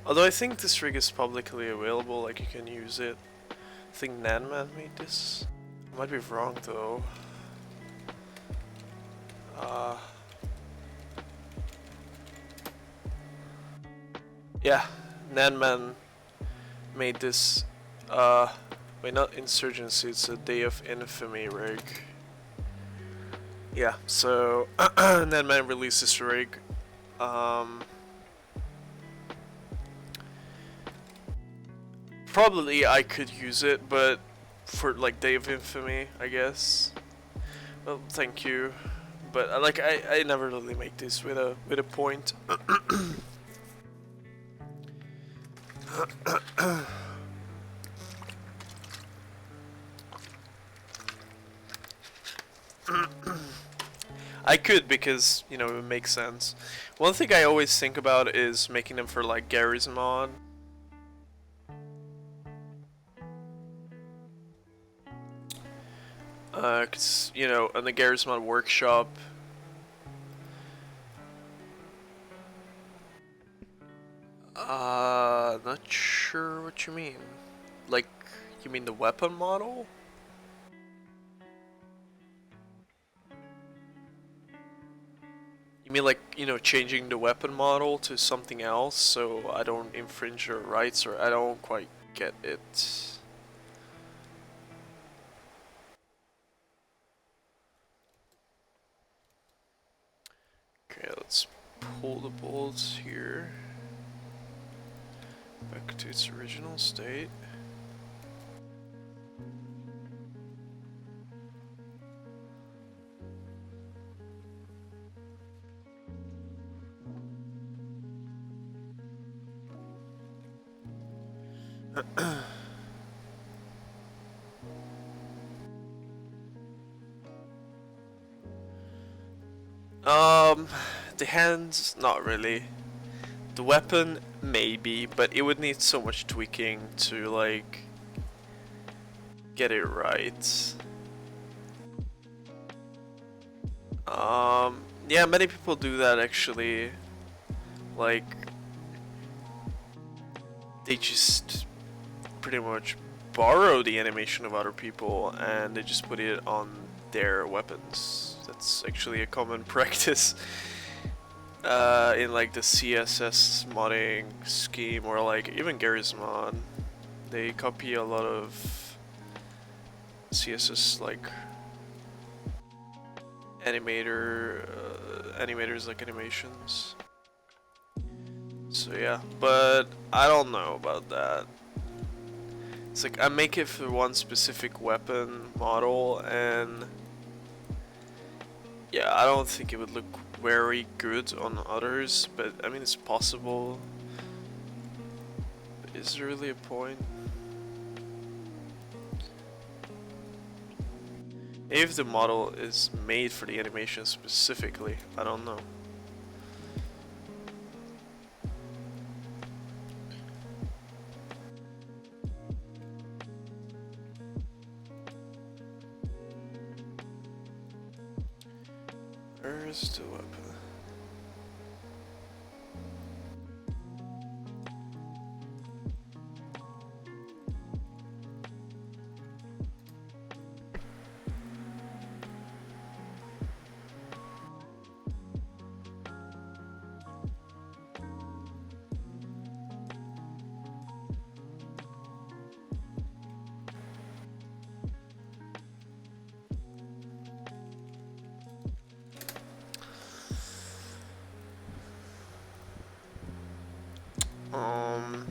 Although I think this rig is publicly available, like you can use it. I think Nanman made this. I might be wrong though. Uh, yeah, Nanman made this. Wait, not Insurgency, it's a Day of Infamy rig. Yeah, so Nanman released this rig. Probably I could use it, but for like Day of Infamy, I guess. Well, thank you, but like I never really make this with a point. I could because, you know, it makes sense. One thing I always think about is making them for like Gary's mod. Cause, you know, on the Gary's mod workshop, not sure what you mean. Like, you mean the weapon model? You mean like, you know, changing the weapon model to something else so I don't infringe your rights, or I don't quite get it. Okay, let's pull the bolts here back to its original state. The hands, not really. The weapon, maybe, but it would need so much tweaking to, like, get it right. Yeah, many people do that actually. Like, they just pretty much borrow the animation of other people and they just put it on their weapons. That's actually a common practice in like the CSS modding scheme, or like even Gary's mod. They copy a lot of CSS like animators like animations. So yeah, but I don't know about that. It's like I make it for one specific weapon model, and yeah, I don't think it would look very good on others, but I mean it's possible. But is there really a point? Maybe if the model is made for the animation specifically, I don't know. Where's the weapon? Um.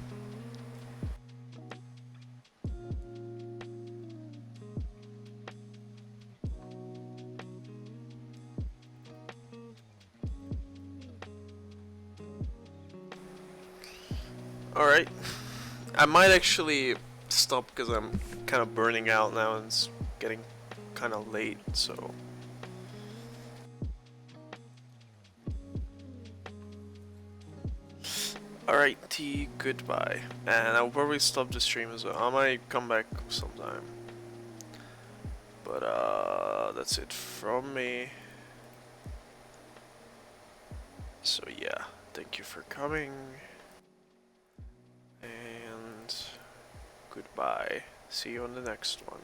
Alright. I might actually stop because I'm kind of burning out now and it's getting kind of late, so. Alright, T, goodbye. And I'll probably stop the stream as well. I might come back sometime. But, that's it from me. So, yeah, thank you for coming. And goodbye. See you on the next one.